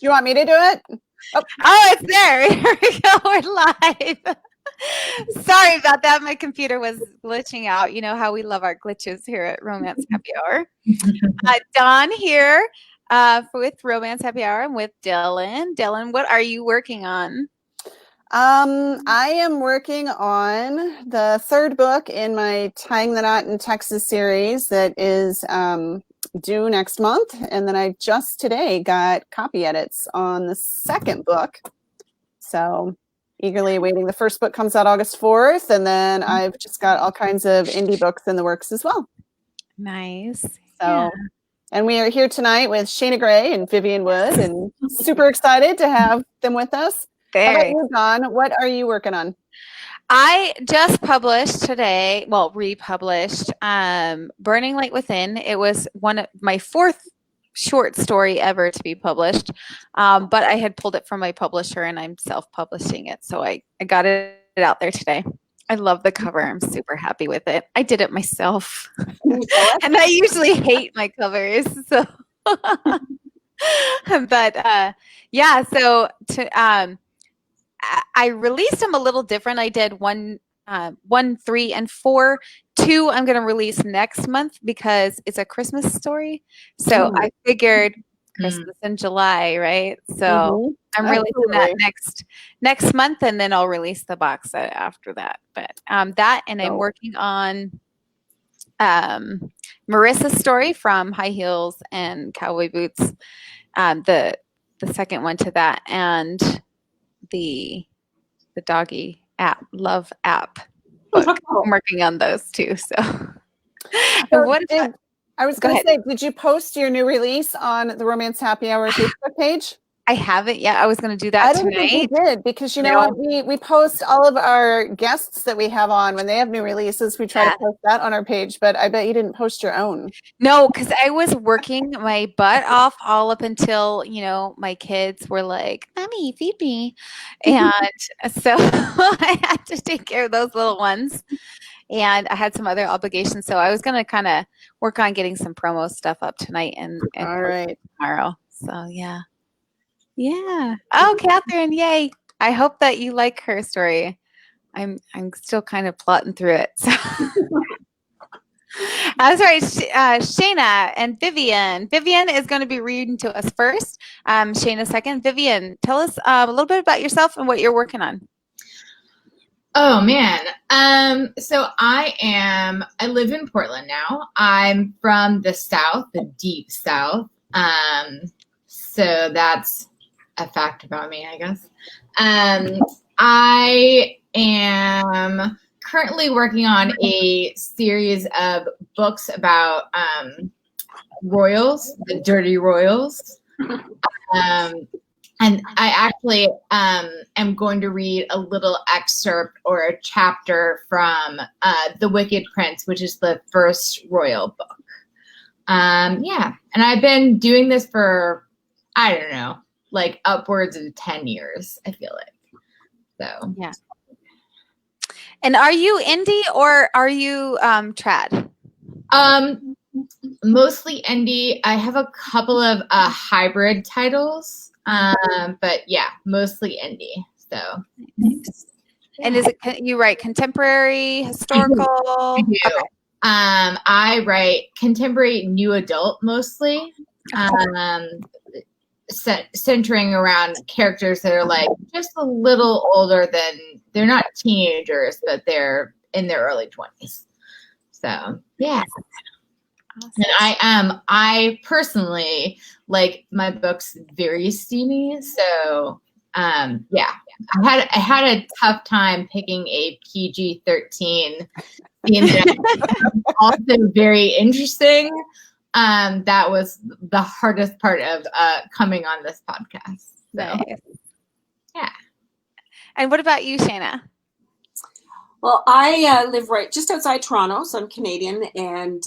you want me to do it? Oh, it's there. Here we go. We're live. Sorry about that. My computer was glitching out. You know how we love our glitches here at Romance Happy Hour. Dawn here with Romance Happy Hour. I'm with Dylan. Dylan, what are you working on? I am working on the third book in my Tying the Knot in Texas series that is due next month. And then I just today got copy edits on the second book. So eagerly awaiting. The first book comes out August 4th. And then I've just got all kinds of indie books in the works as well. Nice. So, and we are here tonight with Shana Gray and Vivian Wood, and super excited to have them with us. How about you, Dawn? What are you working on? I just published today, republished Burning Light Within. It was one of my fourth short story ever to be published, but I had pulled it from my publisher and I'm self-publishing it. So I got it out there today. I love the cover. I'm super happy with it. I did it myself. And I usually hate my covers. So, but yeah, so I released them a little different. I did 1, 3, and 4. 2 I'm going to release next month because it's a Christmas story. So I figured Christmas in July, right? So I'm releasing that next month, and then I'll release the box set after that. But that, and I'm working on Marissa's story from High Heels and Cowboy Boots, the second one to that, and the doggy app, love app book. I'm working on those too. So I was going to say, did you post your new release on the Romance Happy Hour Facebook page? I haven't yet. I was going to do that tonight. I don't think you did, because you know what? We post all of our guests that we have on when they have new releases. We try to post that on our page, but I bet you didn't post your own. No, because I was working my butt off all up until, my kids were like, "Mommy, feed me." And so I had to take care of those little ones. And I had some other obligations. So I was going to kind of work on getting some promo stuff up tonight and all right tomorrow. So, yeah. Yeah. Oh, Catherine, yay. I hope that you like her story. I'm still kind of plotting through it. So. Sorry, Shana and Vivian. Vivian is going to be reading to us first. Shana second. Vivian, tell us a little bit about yourself and what you're working on. Oh man. So I live in Portland now. I'm from the South, the deep South. So that's a fact about me, I guess. I am currently working on a series of books about royals, the dirty royals. And I actually am going to read a little excerpt or a chapter from The Wicked Prince, which is the first royal book. Yeah, and I've been doing this for, I don't know, like upwards of 10 years, I feel like. So yeah. And are you indie or are you trad? Mostly indie. I have a couple of hybrid titles, but yeah, mostly indie. So. Nice. And is it you write contemporary, historical? I do. Okay. I write contemporary new adult mostly. Centering around characters that are like just a little older than, they're not teenagers, but they're in their early 20s. So yeah. Awesome. And I personally like my books very steamy. So yeah, I had a tough time picking a PG-13 theme. Also very interesting. That was the hardest part of coming on this podcast. So, nice. Yeah. And what about you, Shana? Well, I live right just outside Toronto, so I'm Canadian, and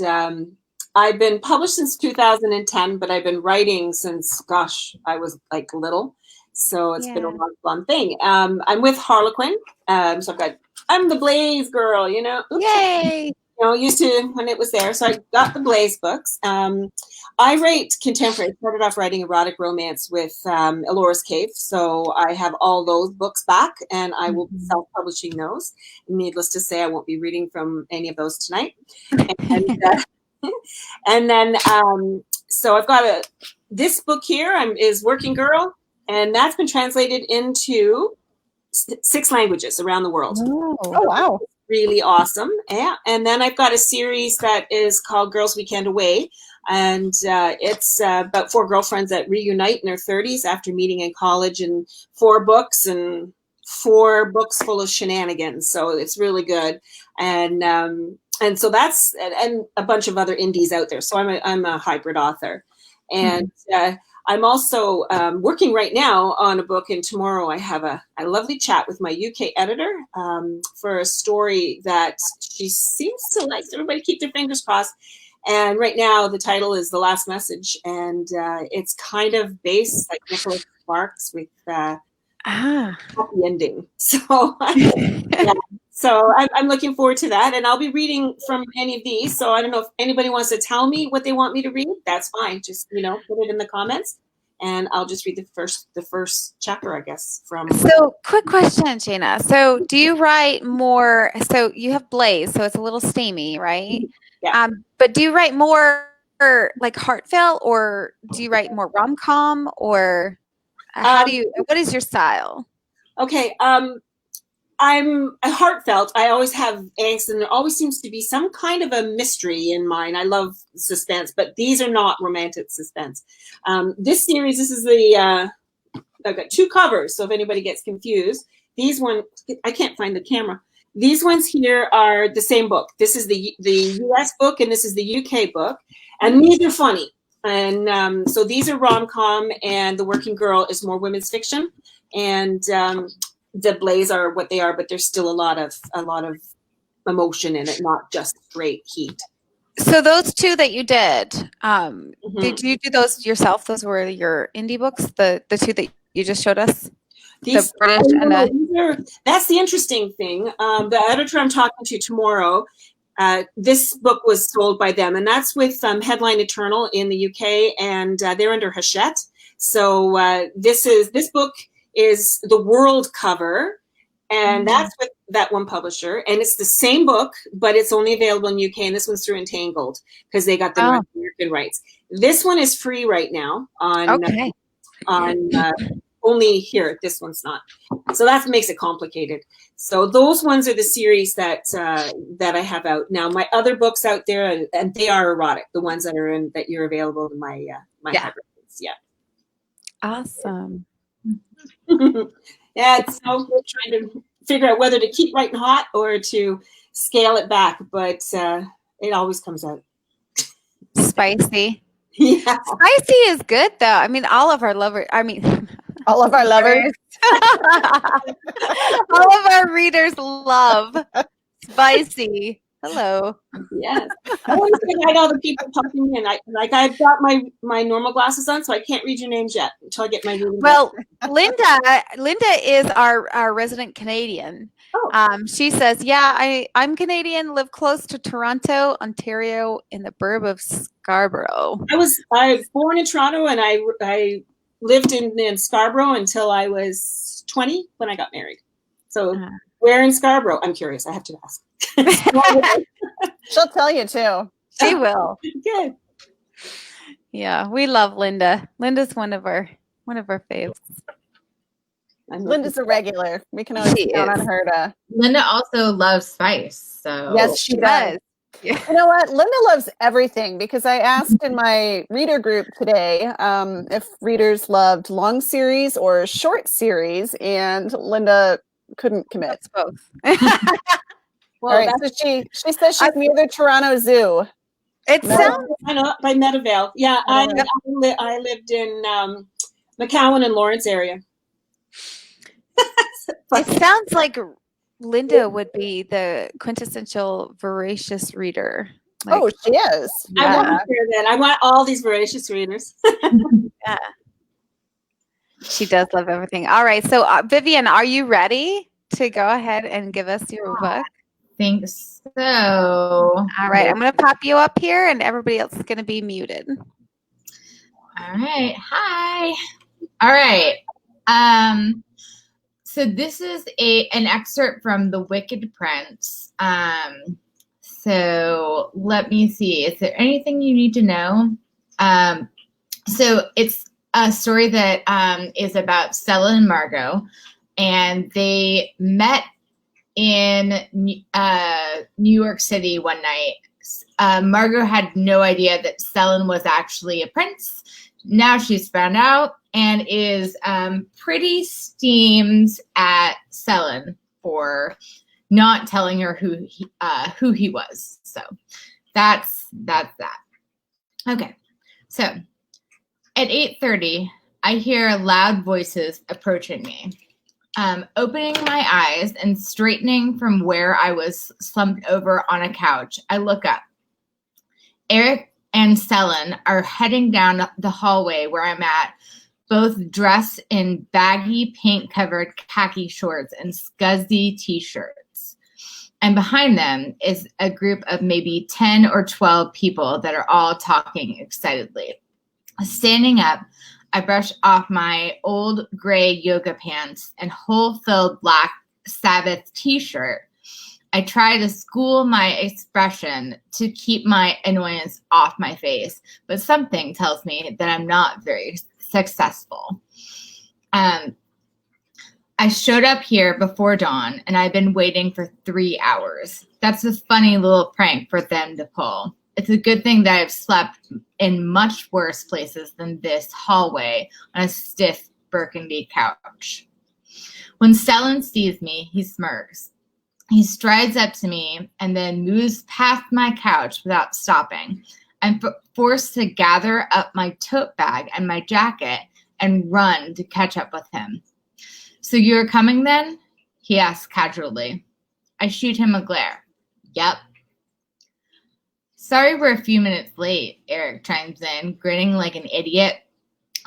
I've been published since 2010, but I've been writing since, gosh, I was like little. So it's been a long, fun thing. I'm with Harlequin. So I'm the Blaze girl, you know. Oops. Yay! used to when it was there. So I got the Blaze books. I write contemporary. I started off writing erotic romance with Elora's Cave. So I have all those books back, and I will be self-publishing those. Needless to say, I won't be reading from any of those tonight. And then, so I've got this book here is Working Girl, and that's been translated into 6 languages around the world. Oh, wow. Really awesome. Yeah. And then I've got a series that is called Girls Weekend Away. And it's about 4 girlfriends that reunite in their 30s after meeting in college, and 4 books full of shenanigans. So it's really good. And so that's, and a bunch of other indies out there. So I'm a hybrid author. And I'm also working right now on a book, and tomorrow I have a lovely chat with my UK editor for a story that she seems to like. So everybody keep their fingers crossed. And right now the title is The Last Message, and it's kind of based like Nicholas Sparks with happy ending. So yeah. So I'm looking forward to that, and I'll be reading from any of these. So I don't know if anybody wants to tell me what they want me to read. That's fine. Just put it in the comments, and I'll just read the first chapter, I guess. So, quick question, Shana. So, do you write more? So you have Blaze, so it's a little steamy, right? Yeah. But do you write more like heartfelt, or do you write more rom-com, or what is your style? Okay. I'm a heartfelt. I always have angst, and there always seems to be some kind of a mystery in mine. I love suspense, but these are not romantic suspense. This series, this is I've got 2 covers, so if anybody gets confused, these one, I can't find the camera. These ones here are the same book. This is the US book, and this is the UK book, and these are funny. And so these are rom-com, and The Working Girl is more women's fiction, and the Blaze are what they are, but there's still a lot of emotion in it, not just straight heat. So those 2 that you did, did you do those yourself? Those were your indie books, the 2 that you just showed us? These, the British that's the interesting thing. The editor I'm talking to tomorrow, this book was sold by them, and that's with Headline Eternal in the UK, and they're under Hachette. So this book is the world cover, and that's with that one publisher, and it's the same book, but it's only available in UK, and this one's through Entangled because they got the North American rights. This one is free right now on only here. This one's not, so that makes it complicated. So those ones are the series that I have out now. My other books out there, and they are erotic. The ones that are that you're available in my hybrid books. Yeah. Awesome. Yeah, it's so good trying to figure out whether to keep writing hot or to scale it back, but it always comes out spicy. Yeah, spicy is good though. I mean, all of our lovers. All of our lovers. All of our readers love spicy. Hello. Yes. I want to say hi to all the people popping in. I've got my normal glasses on, so I can't read your names yet until I get my reading. Well, Linda is our resident Canadian. Oh. She says, yeah, I'm Canadian, live close to Toronto, Ontario, in the burb of Scarborough. I was born in Toronto, and I lived in Scarborough until I was 20 when I got married. So where in Scarborough? I'm curious. I have to ask. She'll tell you too. She will. Good. Yeah, we love Linda. Linda's one of our faves. Linda's a regular. We can always count on her to. Linda also loves spice. So yes, she does. Yeah. You know what? Linda loves everything, because I asked in my reader group today if readers loved long series or short series, and Linda couldn't commit. That's both. Well, all right, so she says she's near the Toronto Zoo. It sounds I know, by Meadowvale. Yeah, I lived in McCowan and Lawrence area. It sounds like Linda would be the quintessential voracious reader. Oh, she is. Yeah. I want to hear that. I want all these voracious readers. Yeah. She does love everything. All right. So, Vivian, are you ready to go ahead and give us your book? think so. All right, I'm going to pop you up here, and everybody else is going to be muted. All right. Hi. All right. So this is an excerpt from The Wicked Prince. So let me see. Is there anything you need to know? So it's a story that is about Stella and Margot, and they met in New York City one night. Margot had no idea that Stellan was actually a prince. Now she's found out and is pretty steamed at Stellan for not telling her who he was. So that's that. Okay, so at 8:30, I hear loud voices approaching me. Opening my eyes and straightening from where I was slumped over on a couch, I look up. Eric and Stellan are heading down the hallway where I'm at, both dressed in baggy, paint-covered khaki shorts and scuzzy t-shirts. And behind them is a group of maybe 10 or 12 people that are all talking excitedly. Standing up, I brush off my old gray yoga pants and hole-filled black Sabbath t-shirt. I try to school my expression to keep my annoyance off my face, but something tells me that I'm not very successful. I showed up here before dawn, and I've been waiting for 3 hours. That's a funny little prank for them to pull. It's a good thing that I've slept in much worse places than this hallway on a stiff burgundy couch. When Stellan sees me, he smirks. He strides up to me and then moves past my couch without stopping. I'm forced to gather up my tote bag and my jacket and run to catch up with him. So you're coming then? He asks casually. I shoot him a glare. Yep. Sorry we're a few minutes late, Eric chimes in, grinning like an idiot.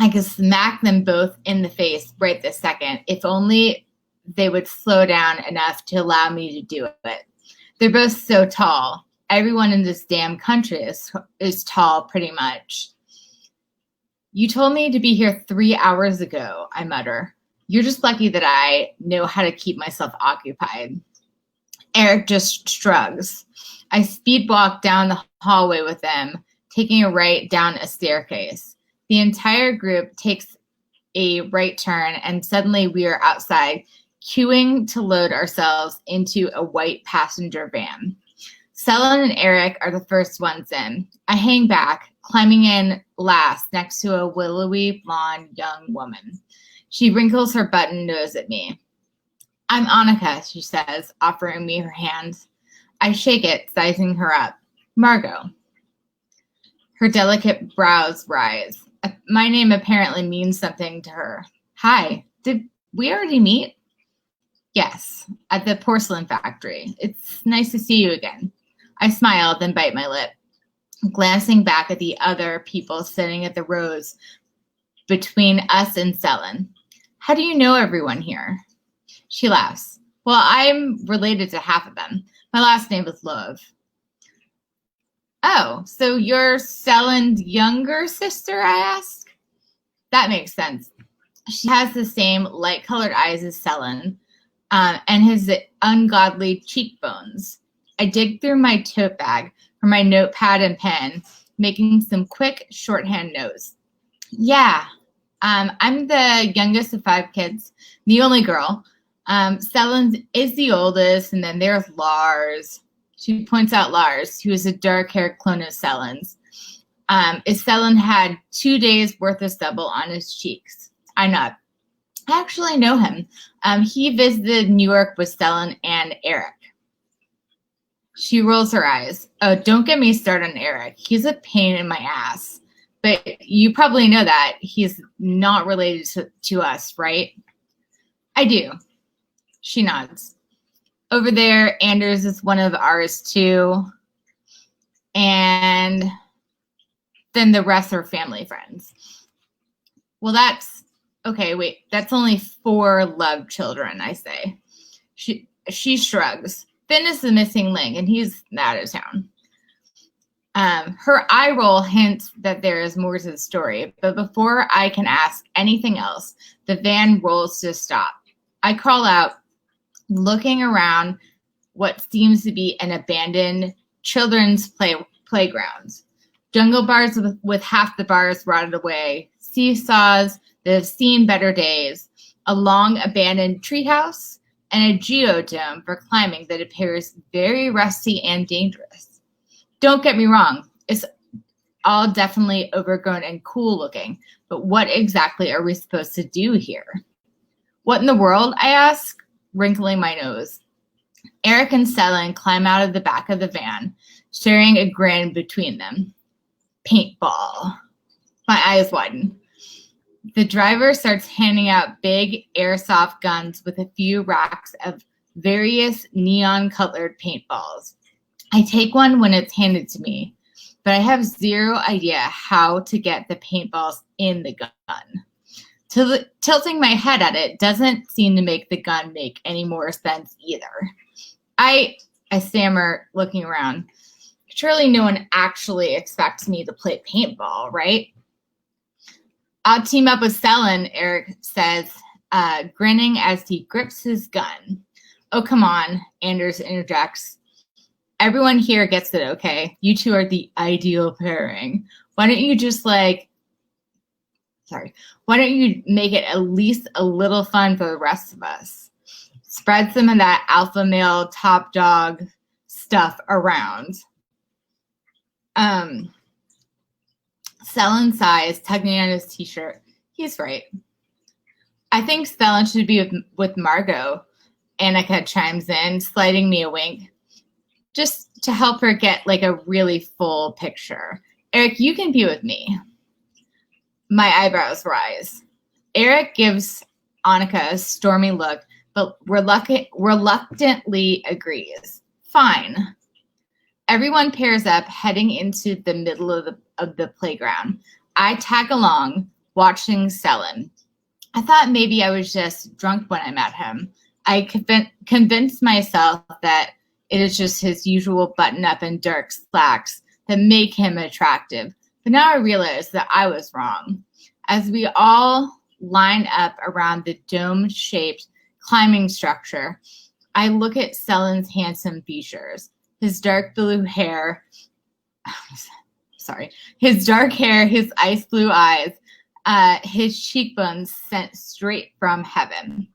I could smack them both in the face right this second, if only they would slow down enough to allow me to do it. They're both so tall. Everyone in this damn country is tall, pretty much. You told me to be here 3 hours ago, I mutter. You're just lucky that I know how to keep myself occupied. Eric just shrugs. I speed walk down the hallway with them, taking a right down a staircase. The entire group takes a right turn, and suddenly we are outside, queuing to load ourselves into a white passenger van. Stellan and Eric are the first ones in. I hang back, climbing in last next to a willowy blonde young woman. She wrinkles her button nose at me. I'm Annika, she says, offering me her hand. I shake it, sizing her up. Margot. Her delicate brows rise. My name apparently means something to her. Hi, did we already meet? Yes, at the porcelain factory. It's nice to see you again. I smile, then bite my lip, glancing back at the other people sitting at the rows between us and Stellan. How do you know everyone here? She laughs. Well, I'm related to half of them. My last name is Love. Oh, so you're Stellan's younger sister, I ask? That makes sense. She has the same light-colored eyes as Stellan, and his ungodly cheekbones. I dig through my tote bag for my notepad and pen, making some quick shorthand notes. Yeah, I'm the youngest of 5 kids, the only girl. Stellan is the oldest, and then there's Lars. She points out Lars, who is a dark-haired clone of Stellan's. Stellan had 2 days' worth of stubble on his cheeks. I nod. I actually know him. He visited New York with Stellan and Eric. She rolls her eyes. Oh, don't get me started on Eric. He's a pain in my ass. But you probably know that. He's not related to us, right? I do. She nods. Over there, Anders is one of ours too. And then the rest are family friends. Well, that's only 4 love children, I say. She shrugs. Finn is the missing link, and he's out of town. Her eye roll hints that there is more to the story, but before I can ask anything else, the van rolls to a stop. I crawl out, looking around what seems to be an abandoned children's playground. Jungle bars with half the bars rotted away, seesaws that have seen better days, a long abandoned treehouse, and a geodome for climbing that appears very rusty and dangerous. Don't get me wrong, it's all definitely overgrown and cool looking, but what exactly are we supposed to do here? What in the world, I ask, wrinkling my nose. Eric and Dylann climb out of the back of the van, sharing a grin between them. Paintball. My eyes widen. The driver starts handing out big airsoft guns with a few racks of various neon-colored paintballs. I take one when it's handed to me, but I have zero idea how to get the paintballs in the gun. Tilting my head at it doesn't seem to make the gun make any more sense either. I stammer, looking around. Surely no one actually expects me to play paintball, right? I'll team up with Dylann, Eric says, grinning as he grips his gun. Oh, come on, Anders interjects. Everyone here gets it, okay? You two are the ideal pairing. Why don't you why don't you make it at least a little fun for the rest of us? Spread some of that alpha male top dog stuff around. Dylann sighs, tugging on his t-shirt. He's right. I think Dylann should be with Margot, Annika chimes in, sliding me a wink, just to help her get like a really full picture. Eric, you can be with me. My eyebrows rise. Eric gives Annika a stormy look, but reluctantly agrees. Fine. Everyone pairs up, heading into the middle of the playground. I tag along, watching Dylann. I thought maybe I was just drunk when I met him. I convinced myself that it is just his usual button-up and dark slacks that make him attractive. But now I realize that I was wrong. As we all line up around the dome-shaped climbing structure, I look at Dylann's handsome features. His dark blue hair, his dark hair, his ice blue eyes, his cheekbones sent straight from heaven.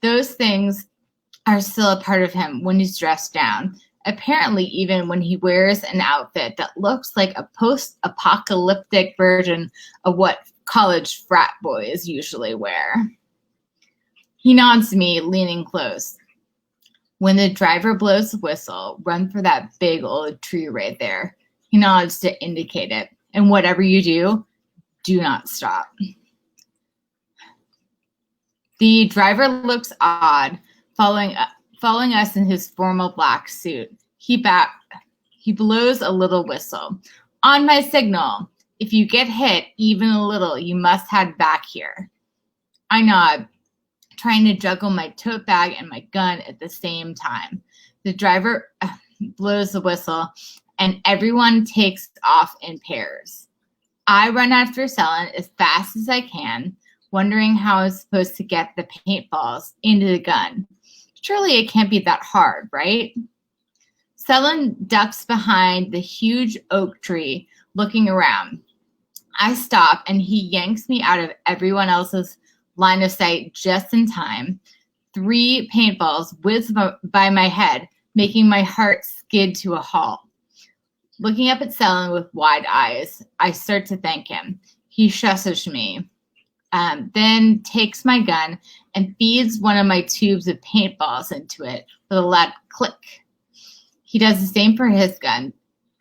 Those things are still a part of him when he's dressed down, apparently even when he wears an outfit that looks like a post-apocalyptic version of what college frat boys usually wear. He nods to me, leaning close. When the driver blows the whistle, run for that big old tree right there. He nods to indicate it. And whatever you do, do not stop. The driver looks odd, following us in his formal black suit. He blows a little whistle. On my signal, if you get hit even a little, you must head back here. I nod, trying to juggle my tote bag and my gun at the same time. The driver blows the whistle, and everyone takes off in pairs. I run after Dylann as fast as I can, wondering how I'm supposed to get the paintballs into the gun. Surely it can't be that hard, right? Dylann ducks behind the huge oak tree, looking around. I stop, and he yanks me out of everyone else's line of sight just in time. 3 paintballs whiz by my head, making my heart skid to a halt. Looking up at Dylann with wide eyes, I start to thank him. He shushes me, then takes my gun and feeds one of my tubes of paintballs into it with a loud click. He does the same for his gun,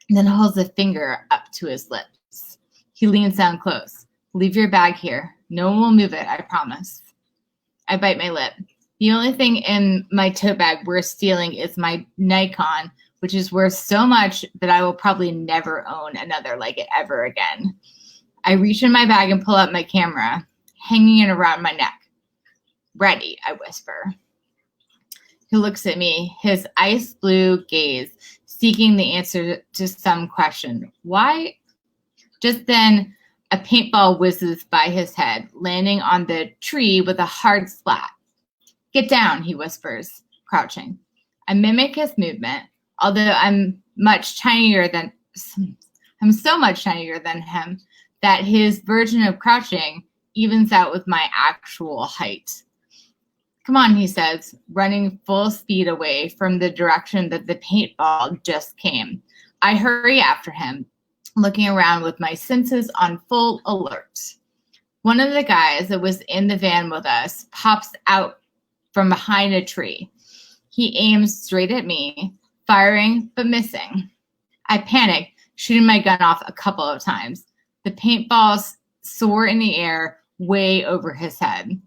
then holds a finger up to his lips. He leans down close. Leave your bag here. No one will move it, I promise. I bite my lip. The only thing in my tote bag worth stealing is my Nikon, which is worth so much that I will probably never own another like it ever again. I reach in my bag and pull out my camera, hanging it around my neck. Ready, I whisper. He looks at me, his ice blue gaze, seeking the answer to some question. Why? Just then, a paintball whizzes by his head, landing on the tree with a hard splat. Get down, he whispers, crouching. I mimic his movement, although I'm so much tinier than him that his version of crouching evens out with my actual height. Come on, he says, running full speed away from the direction that the paintball just came. I hurry after him, looking around with my senses on full alert. One of the guys that was in the van with us pops out from behind a tree. He aims straight at me, firing but missing. I panic, shooting my gun off a couple of times. The paintballs soar in the air way over his head.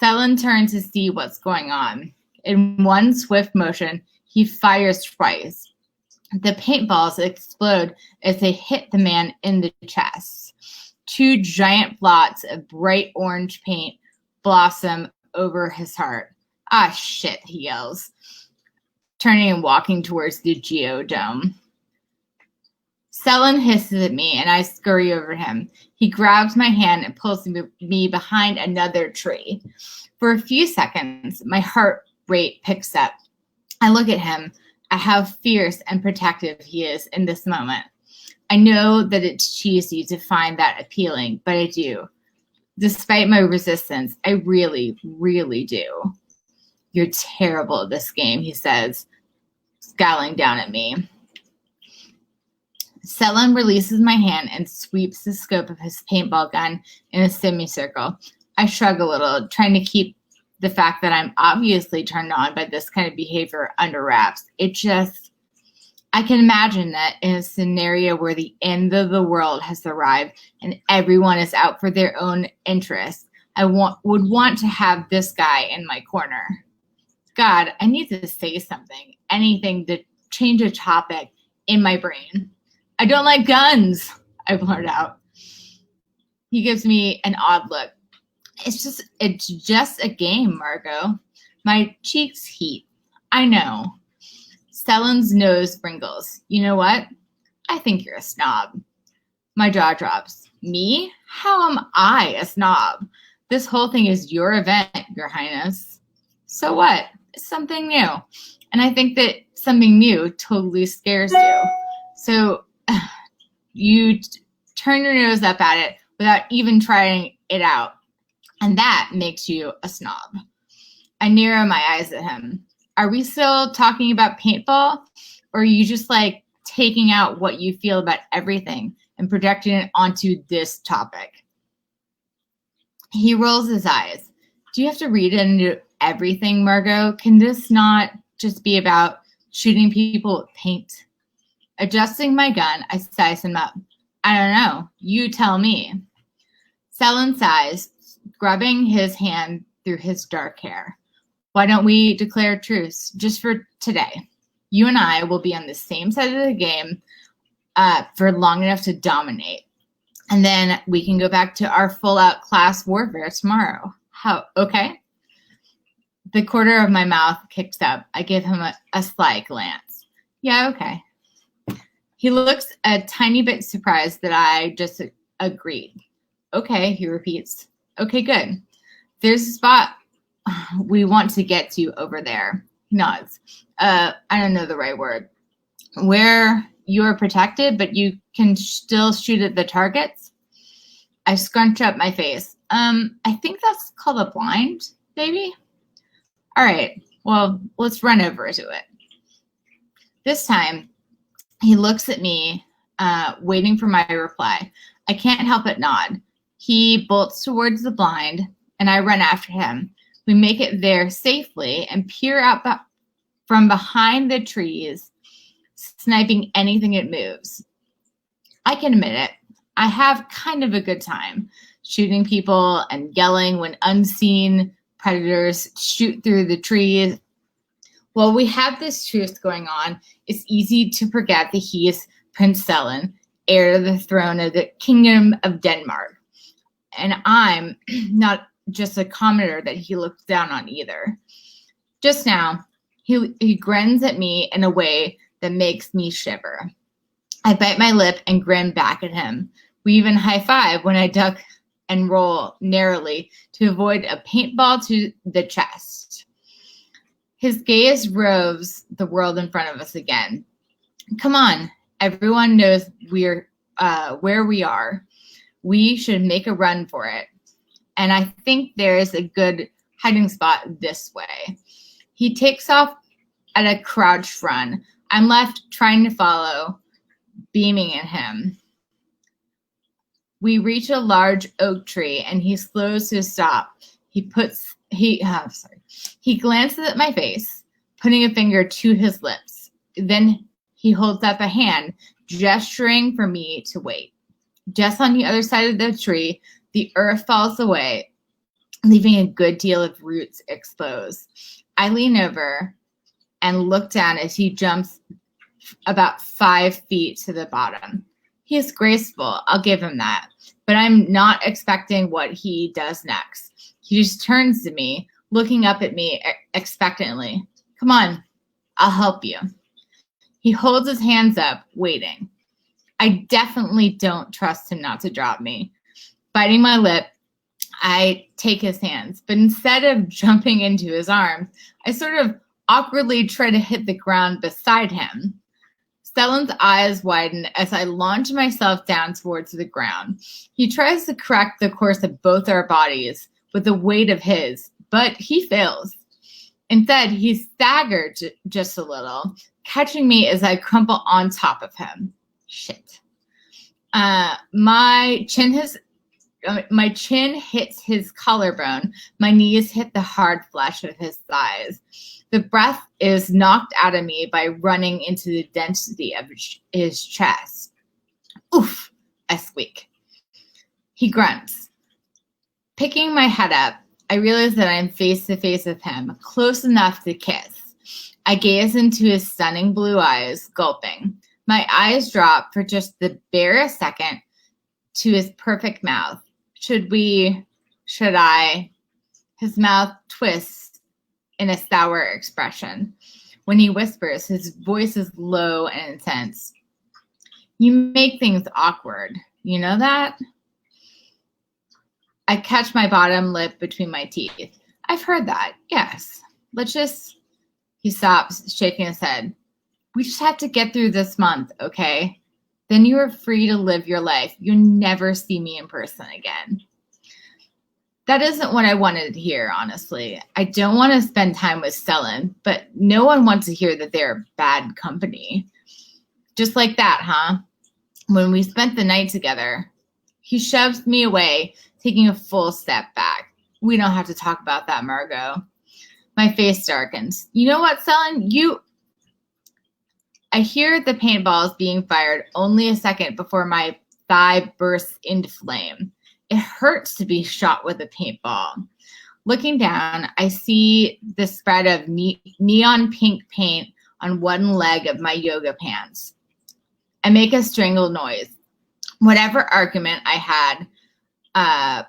Dylann turns to see what's going on. In one swift motion, he fires twice. The paintballs explode as they hit the man in the chest. 2 giant blots of bright orange paint blossom over his heart. Ah, shit, he yells, turning and walking towards the geodome. Dylann hisses at me, and I scurry over him. He grabs my hand and pulls me behind another tree. For a few seconds, my heart rate picks up. I look at him at how fierce and protective he is in this moment. I know that it's cheesy to find that appealing, but I do. Despite my resistance, I really, really do. You're terrible at this game, he says, scowling down at me. Dylann releases my hand and sweeps the scope of his paintball gun in a semicircle. I shrug a little, trying to keep the fact that I'm obviously turned on by this kind of behavior under wraps. I can imagine that in a scenario where the end of the world has arrived and everyone is out for their own interests, I would want to have this guy in my corner. God, I need to say something, anything to change a topic in my brain. I don't like guns, I blurt out. He gives me an odd look. It's just a game, Margot. My cheeks heat. I know. Dylan's nose wrinkles. You know what? I think you're a snob. My jaw drops. Me? How am I a snob? This whole thing is your event, Your Highness. So what? It's something new. And I think that something new totally scares you. So you turn your nose up at it without even trying it out. And that makes you a snob. I narrow my eyes at him. Are we still talking about paintball? Or are you just like taking out what you feel about everything and projecting it onto this topic? He rolls his eyes. Do you have to read into everything, Margot? Can this not just be about shooting people with paint? Adjusting my gun, I size him up. I don't know. You tell me. Dylann sighs, scrubbing his hand through his dark hair. Why don't we declare truce just for today? You and I will be on the same side of the game for long enough to dominate. And then we can go back to our full-out class warfare tomorrow. How? Okay? The corner of my mouth kicks up. I give him a sly glance. Yeah, okay. He looks a tiny bit surprised that I just agreed. Okay, he repeats. Okay, good. There's a spot we want to get to over there. He nods. I don't know the right word. Where you are protected, but you can still shoot at the targets. I scrunch up my face. I think that's called a blind, maybe? All right, well, let's run over to it. This time, he looks at me, waiting for my reply. I can't help but nod. He bolts towards the blind, and I run after him. We make it there safely and peer out from behind the trees, sniping anything it moves. I can admit it. I have kind of a good time shooting people and yelling when unseen predators shoot through the trees. While we have this truce going on, it's easy to forget that he is Prince Dylann, heir to the throne of the Kingdom of Denmark. And I'm not just a commoner that he looks down on either. Just now, He grins at me in a way that makes me shiver. I bite my lip and grin back at him. We even high-five when I duck and roll narrowly to avoid a paintball to the chest. His gaze roves the world in front of us again. Come on, everyone knows we're where we are. We should make a run for it. And I think there is a good hiding spot this way. He takes off at a crouched run. I'm left trying to follow, beaming at him. We reach a large oak tree and he slows to a stop. He glances at my face, putting a finger to his lips. Then he holds up a hand, gesturing for me to wait. Just on the other side of the tree, the earth falls away, leaving a good deal of roots exposed. I lean over and look down as he jumps about 5 feet to the bottom. He is graceful, I'll give him that, but I'm not expecting what he does next. He just turns to me, looking up at me expectantly. Come on, I'll help you. He holds his hands up, waiting. I definitely don't trust him not to drop me. Biting my lip, I take his hands, but instead of jumping into his arms, I sort of awkwardly try to hit the ground beside him. Stellan's eyes widen as I launch myself down towards the ground. He tries to correct the course of both our bodies with the weight of his, but he fails. Instead, he staggered just a little, catching me as I crumple on top of him. Shit. My chin hits his collarbone. My knees hit the hard flesh of his thighs. The breath is knocked out of me by running into the density of his chest. Oof, I squeak. He grunts. Picking my head up, I realize that I'm face to face with him, close enough to kiss. I gaze into his stunning blue eyes, gulping. My eyes drop for just the barest second to his perfect mouth. Should I? His mouth twists in a sour expression. When he whispers, his voice is low and intense. You make things awkward. You know that? I catch my bottom lip between my teeth. I've heard that, yes. He stops, shaking his head. We just have to get through this month, okay? Then you are free to live your life. You'll never see me in person again. That isn't what I wanted to hear, honestly. I don't want to spend time with Dylann, but no one wants to hear that they're bad company. Just like that, huh? When we spent the night together, he shoves me away, taking a full step back. We don't have to talk about that, Margot. My face darkens. You know what, Dylann? I hear the paintballs being fired only a second before my thigh bursts into flame. It hurts to be shot with a paintball. Looking down, I see the spread of neon pink paint on one leg of my yoga pants. I make a strangled noise. Whatever argument I had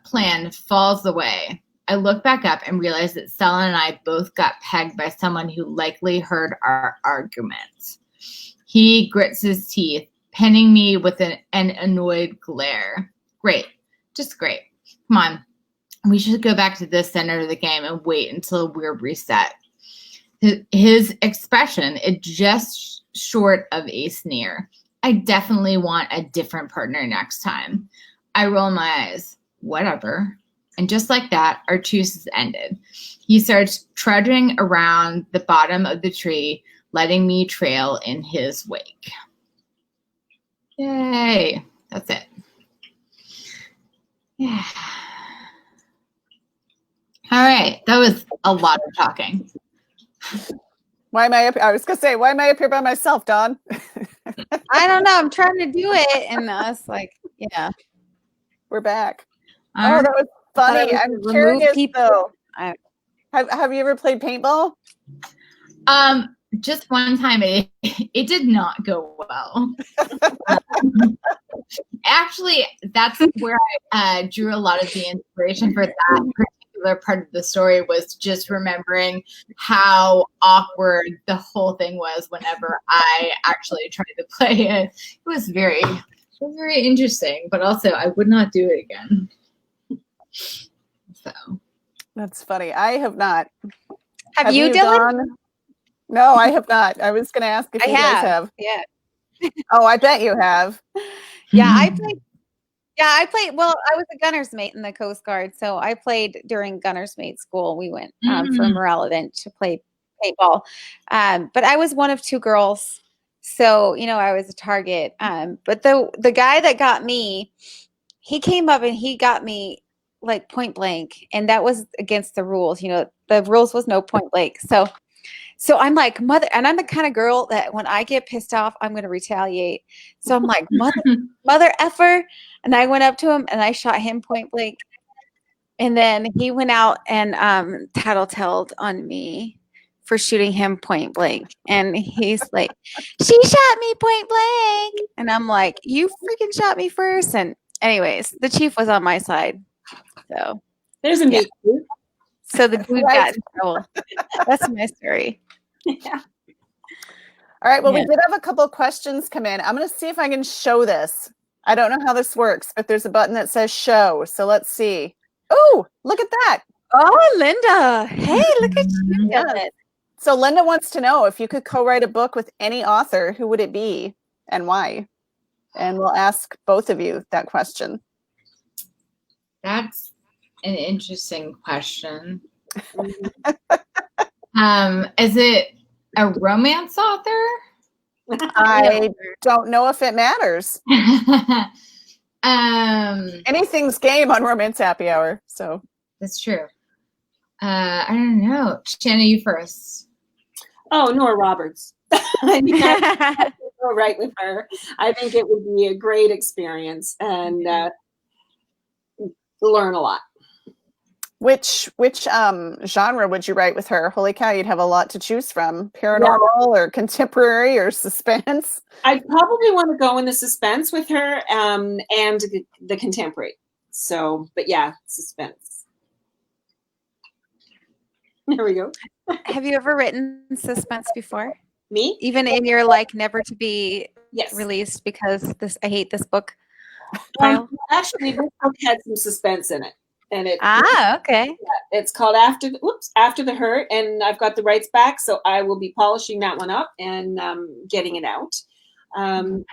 planned falls away. I look back up and realize that Dylann and I both got pegged by someone who likely heard our arguments. He grits his teeth, pinning me with an annoyed glare. Great. Just great. Come on. We should go back to this center of the game and wait until we're reset. His expression is just short of a sneer. I definitely want a different partner next time. I roll my eyes. Whatever. And just like that, our truce is ended. He starts trudging around the bottom of the tree, letting me trail in his wake. Yay. That's it. Yeah. All right. That was a lot of talking. Why am I up? I was gonna say, why am I up here by myself, Dawn? I don't know. I'm trying to do it, and us yeah. We're back. All Oh, right. that was funny. I'm remove curious people. though. I- Have you ever played paintball? Just one time, it did not go well. Actually, that's where I drew a lot of the inspiration for that particular part of the story was just remembering how awkward the whole thing was whenever I actually tried to play it. It was very interesting, but also I would not do it again. So That's funny. I have not. Have you, Dylan? Dawn? No, I have not. I was going to ask if you guys have. Yeah. Oh, I bet you have. Yeah, I played. Well, I was a gunner's mate in the Coast Guard, so I played during gunner's mate school. We went for a morale event to play paintball, but I was one of two girls, so I was a target. But the guy that got me, he came up and he got me like point blank, and that was against the rules. The rules was no point blank. So I'm like, mother, and I'm the kind of girl that when I get pissed off, I'm going to retaliate. So I'm like, mother effer. And I went up to him and I shot him point blank. And then he went out and tattletailed on me for shooting him point blank. And he's like, she shot me point blank. And I'm like, you freaking shot me first. And anyways, the chief was on my side. So there's a meet. So the dude got in trouble. That's my story. Yeah. All right. Well, we did have a couple of questions come in. I'm going to see if I can show this. I don't know how this works, but there's a button that says show. So let's see. Oh, look at that. Oh, Linda. Hey, look at you. Yeah. So Linda wants to know if you could co-write a book with any author, who would it be and why? And we'll ask both of you that question. That's an interesting question. Is it a romance author? I don't know if it matters. Anything's game on Romance Happy Hour. So that's true. I don't know. Shana, you first. Oh, Nora Roberts. I mean, I go right with her. I think it would be a great experience and learn a lot. Which genre would you write with her? Holy cow, you'd have a lot to choose from. Paranormal or contemporary or suspense? I'd probably want to go in the suspense with her and the contemporary. So, but yeah, suspense. There we go. Have you ever written suspense before? Me? Even in your never to be released because I hate this book pile? Actually, this book had some suspense in it. And okay. It's called After the Hurt, and I've got the rights back, so I will be polishing that one up and getting it out.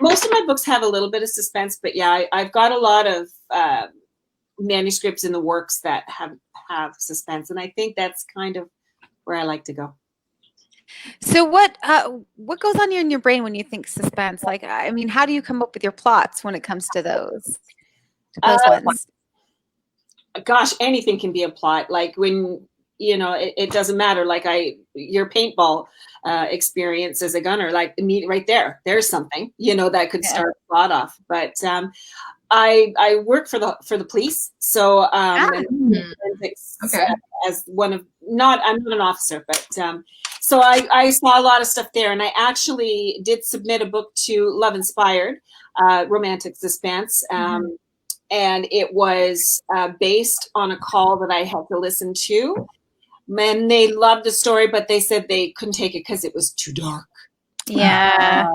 Most of my books have a little bit of suspense, but yeah, I've got a lot of manuscripts in the works that have suspense, and I think that's kind of where I like to go. So what goes on in your brain when you think suspense? How do you come up with your plots when it comes to those ones? Gosh, anything can be a plot. Like when, it doesn't matter. Like your paintball experience as a gunner, like right there's something, that could start a plot off. But I work for the police. So as one of, I'm not an officer, but so I saw a lot of stuff there. And I actually did submit a book to Love Inspired, romantic suspense. And it was based on a call that I had to listen to. And they loved the story, but they said they couldn't take it because it was too dark. Yeah.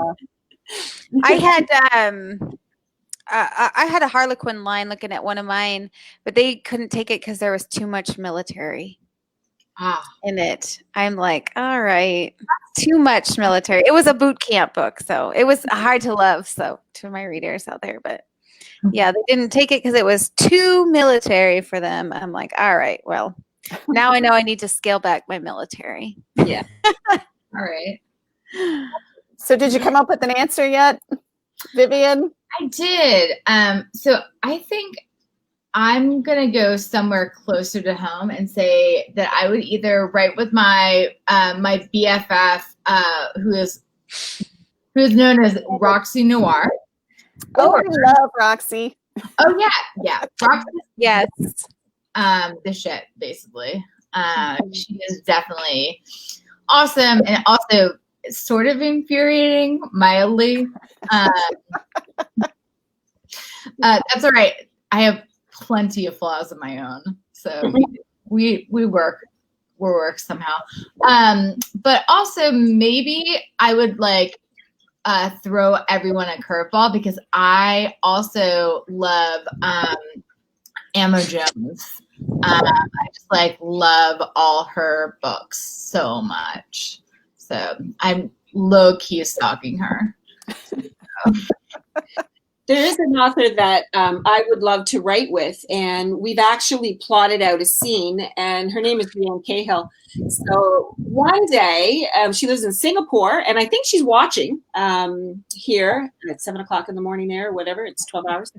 I had a Harlequin line looking at one of mine, but they couldn't take it because there was too much military in it. I'm like, all right, too much military. It was a boot camp book, so it was hard to love. So to my readers out there, but yeah, they didn't take it because it was too military for them. I'm like, all right, well, now I know I need to scale back my military. Yeah. All right. So did you come up with an answer yet, Vivian? I did. So I think I'm going to go somewhere closer to home and say that I would either write with my my BFF, who is known as Roxy Noir. Oh, I love Roxy. Oh yeah. Roxy. Yes. The shit, basically. She is definitely awesome and also sort of infuriating, mildly. That's all right. I have plenty of flaws of my own, so we work somehow. But also maybe I would like throw everyone a curveball because I also love Emma Jones. I just like love all her books so much. So I'm low key stalking her. There is an author that I would love to write with, and we've actually plotted out a scene, and her name is Vivian Cahill. So one day, she lives in Singapore, and I think she's watching here at 7 o'clock in the morning there, or whatever, it's 12 hours.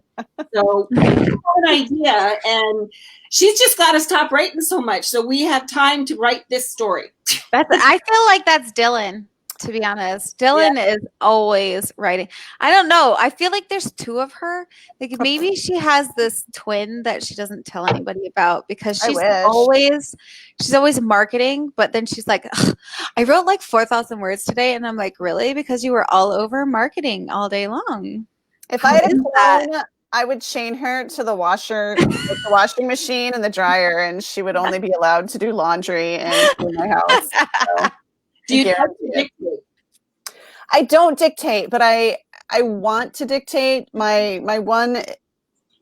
So we have an idea, and she's just got to stop writing so much, so we have time to write this story. I feel like that's Dylan, to be honest. Dylan is always writing. I don't know. I feel like there's two of her. Like maybe she has this twin that she doesn't tell anybody about because she's always marketing, but then she's like, I wrote like 4,000 words today, and I'm like, really? Because you were all over marketing all day long. If I had a clone, I would chain her to the washing machine and the dryer, and she would only be allowed to do laundry and clean my house. So. Do you dictate? I don't dictate, but I want to dictate. My one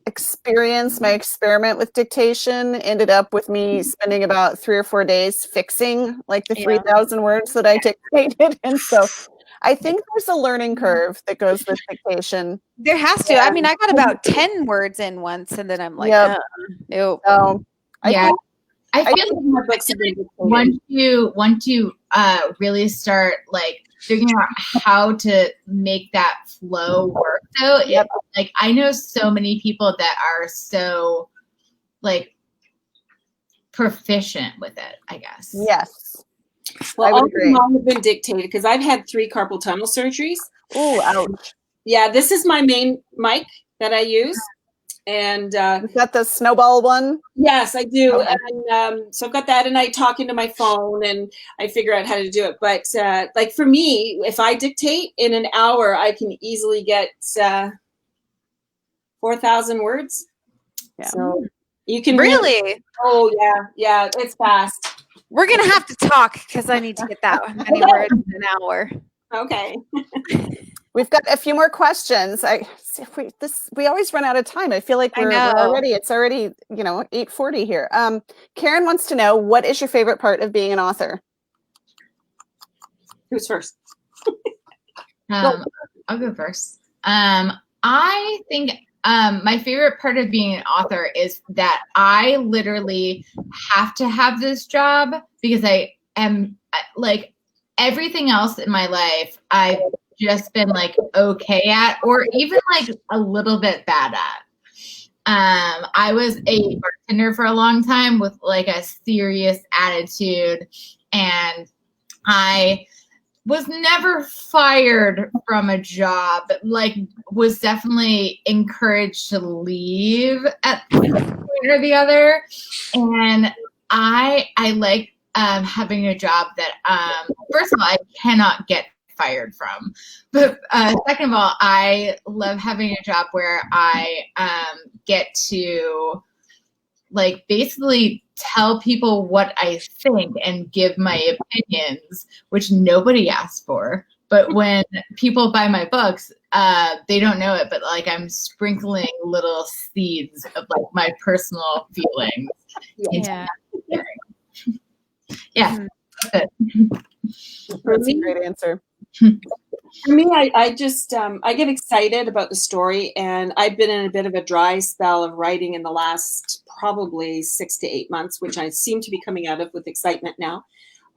experience, my experiment with dictation ended up with me spending about 3 or 4 days fixing like the 3,000 words that I dictated. And so I think there's a learning curve that goes with dictation. There has to. I mean, I got about 10 words in once, and then I'm like, nope. So I feel like once you really start like figuring out how to make that flow work, though, like I know so many people that are so like proficient with it, I guess. Yes. Well, all of mine have been dictated because I've had 3 carpal tunnel surgeries. Oh, ouch. Yeah, this is my main mic that I use. And is that the snowball one? Yes, I do. Okay. And so I've got that, and I talk into my phone, and I figure out how to do it. But like for me, if I dictate in an hour, I can easily get 4,000 words. Yeah. So you can really. Oh yeah, it's fast. We're gonna have to talk because I need to get that many words in an hour. Okay. We've got a few more questions. We always run out of time. I feel like it's already 8:40 here. Karen wants to know, what is your favorite part of being an author? Who's first? I'll go first. I think my favorite part of being an author is that I literally have to have this job because I am like everything else in my life I've just been like okay at, or even like a little bit bad at. I was a bartender for a long time with like a serious attitude, and I was never fired from a job, but like was definitely encouraged to leave at one point or the other. And I like having a job that first of all I cannot get fired from, but second of all I love having a job where I get to like basically tell people what I think and give my opinions, which nobody asked for. But when people buy my books, they don't know it, but like I'm sprinkling little seeds of like my personal feelings. Yeah. Yeah. That's a great answer. For me, I just I get excited about the story, and I've been in a bit of a dry spell of writing in the last probably 6 to 8 months, which I seem to be coming out of with excitement now.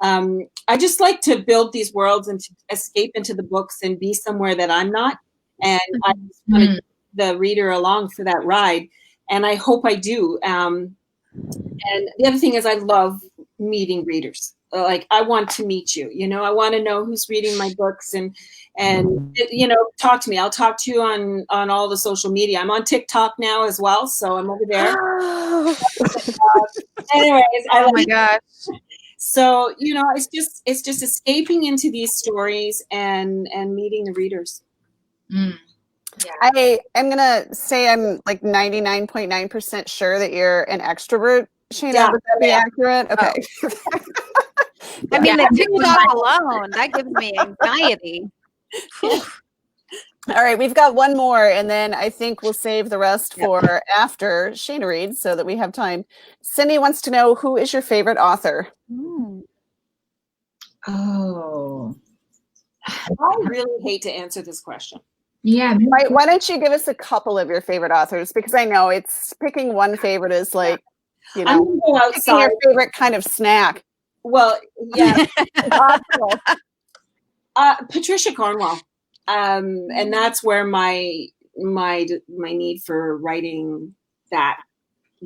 I just like to build these worlds and to escape into the books and be somewhere that I'm not, and I just want to take the reader along for that ride, and I hope I do. And the other thing is I love meeting readers. Like I want to meet you, I want to know who's reading my books and talk to me. I'll talk to you on all the social media. I'm on TikTok now as well, so I'm over there. Anyways, oh my gosh. So, it's just escaping into these stories and meeting the readers. Mm. Yeah. I am going to say I'm like 99.9% sure that you're an extrovert, Shana, Yeah. would that be accurate? Okay. I mean, Yeah. the TikTok alone, that gives me anxiety. Whew. All right, we've got one more, and then I think we'll save the rest for after Shana reads so that we have time. Cindy wants to know, who is your favorite author? Oh. I really hate to answer this question. Yeah. Why don't you give us a couple of your favorite authors? Because I know it's picking one favorite is like, you I'm know, gonna go picking outside. your favorite kind of snack. Well, yeah, Optional. Patricia Cornwell, and that's where my need for writing that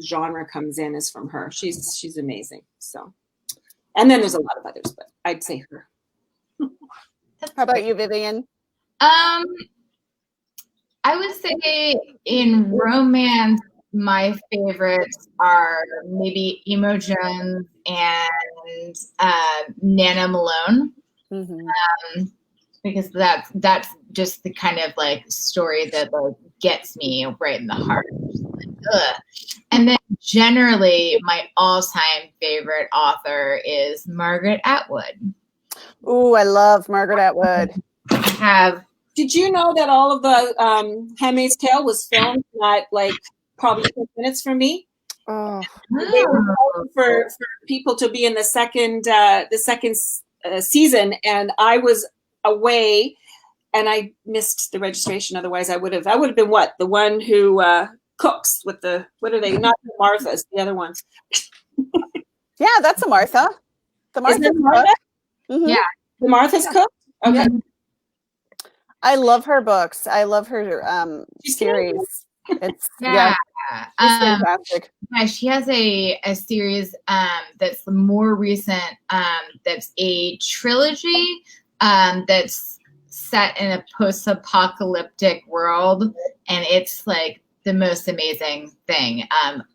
genre comes in, is from her. She's amazing. So, and then there's a lot of others, but I'd say her. How about you, Vivian? I would say in romance, my favorites are maybe Imogen and Nana Malone. Mm-hmm. Because that's just the kind of like story that like gets me right in the heart. Like, ugh. And then generally, my all-time favorite author is Margaret Atwood. Ooh, I love Margaret Atwood. I have. Did you know that all of the Handmaid's Tale was filmed at like probably 10 minutes from me? Oh, They were hoping for people to be in the second season, and I was away, and I missed the registration. Otherwise, I would have been what, the one who cooks with the, what are they? Not the Marthas, the other ones. yeah, that's a Martha. The Is Martha. that Martha? Mm-hmm. Yeah. The Martha's cook. Okay. I love her books. I love her She's series. It's Yeah. it's fantastic. Yeah, she has a series that's more recent, that's a trilogy that's set in a post-apocalyptic world, and it's like the most amazing thing.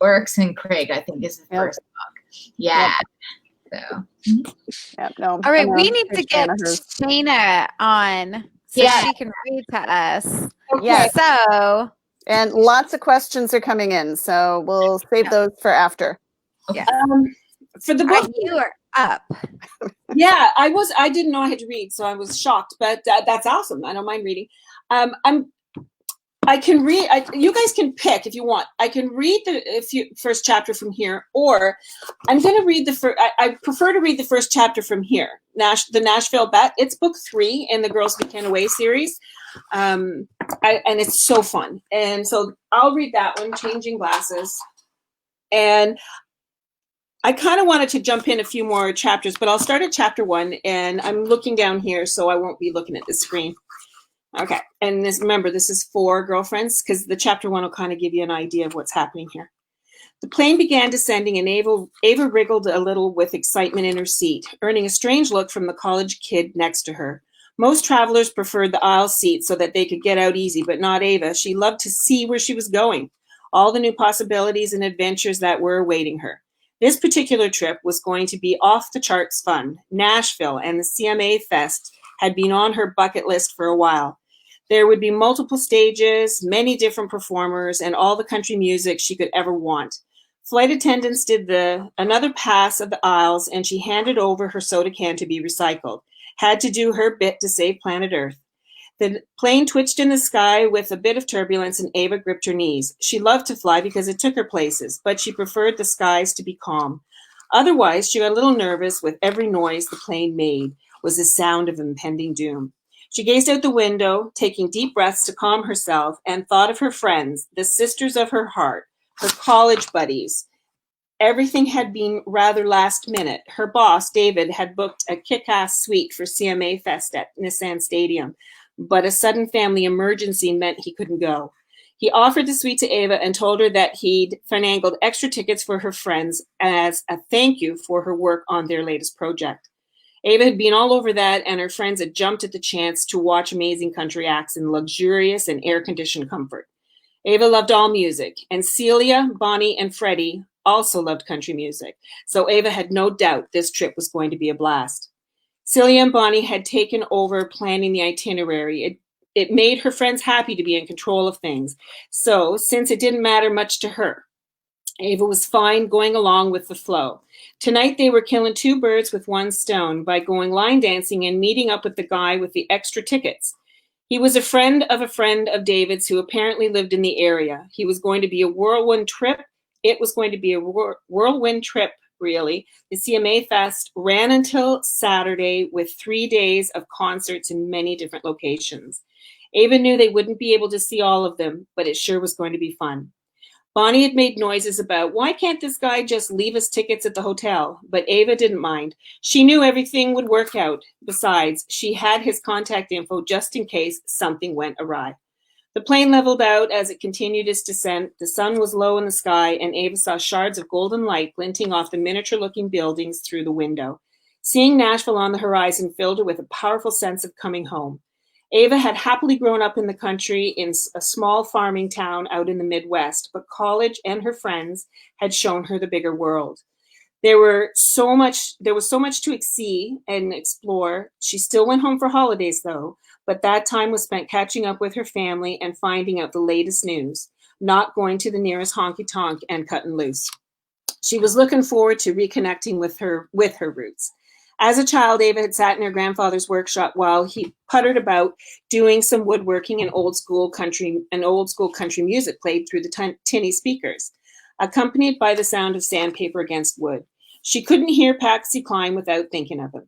Oryx and Craig, I think, is the first book. Yeah. So. Yep, no. All right, I we know. need to Big get fan of hers. Shana on so Yeah. she can read to us. Okay. Yes. So, And lots of questions are coming in, so we'll save those for after. yes. For the All book, right, you are up. yeah, I didn't know I had to read, so I was shocked, but that's awesome. I don't mind reading. I can read. You guys can pick if you want. I can read the first chapter from here, or I'm going to read the first. I prefer to read the first chapter from here. The Nashville Bet. It's book 3 in the Girls Who Can Away series, and it's so fun. And so I'll read that one. Changing Glasses, and I kind of wanted to jump in a few more chapters, but I'll start at chapter 1, and I'm looking down here, so I won't be looking at the screen. Okay, and remember, this is for girlfriends, because the chapter 1 will kind of give you an idea of what's happening here. The plane began descending, and Ava wriggled a little with excitement in her seat, earning a strange look from the college kid next to her. Most travelers preferred the aisle seat so that they could get out easy, but not Ava. She loved to see where she was going, all the new possibilities and adventures that were awaiting her. This particular trip was going to be off the charts fun. Nashville and the CMA Fest had been on her bucket list for a while. There would be multiple stages, many different performers, and all the country music she could ever want. Flight attendants did another pass of the aisles, and she handed over her soda can to be recycled. Had to do her bit to save planet Earth. The plane twitched in the sky with a bit of turbulence, and Ava gripped her knees. She loved to fly because it took her places, but she preferred the skies to be calm. Otherwise, she got a little nervous with every noise the plane made was the sound of impending doom. She gazed out the window, taking deep breaths to calm herself, and thought of her friends, the sisters of her heart, her college buddies. Everything had been rather last minute. Her boss, David, had booked a kick-ass suite for CMA Fest at Nissan Stadium, but a sudden family emergency meant he couldn't go. He offered the suite to Ava and told her that he'd finagled extra tickets for her friends as a thank you for her work on their latest project. Ava had been all over that, and her friends had jumped at the chance to watch amazing country acts in luxurious and air-conditioned comfort. Ava loved all music, and Celia, Bonnie, and Freddie also loved country music, so Ava had no doubt this trip was going to be a blast. Celia and Bonnie had taken over planning the itinerary. It made her friends happy to be in control of things, so since it didn't matter much to her, Ava was fine going along with the flow. Tonight they were killing two birds with one stone by going line dancing and meeting up with the guy with the extra tickets. He was a friend of David's who apparently lived in the area. He was going to be a whirlwind trip. It was going to be a whirlwind trip, really. The CMA Fest ran until Saturday with 3 days of concerts in many different locations. Ava knew they wouldn't be able to see all of them, but it sure was going to be fun. Bonnie had made noises about, why can't this guy just leave us tickets at the hotel? But Ava didn't mind. She knew everything would work out. Besides, she had his contact info just in case something went awry. The plane leveled out as it continued its descent. The sun was low in the sky, and Ava saw shards of golden light glinting off the miniature-looking buildings through the window. Seeing Nashville on the horizon filled her with a powerful sense of coming home. Ava had happily grown up in the country in a small farming town out in the Midwest, but college and her friends had shown her the bigger world. There was so much to see and explore. She still went home for holidays, though, but that time was spent catching up with her family and finding out the latest news, not going to the nearest honky-tonk and cutting loose. She was looking forward to reconnecting with her roots. As a child, Ava had sat in her grandfather's workshop while he puttered about doing some woodworking and old school country music played through the tinny speakers, accompanied by the sound of sandpaper against wood. She couldn't hear Patsy Cline without thinking of him.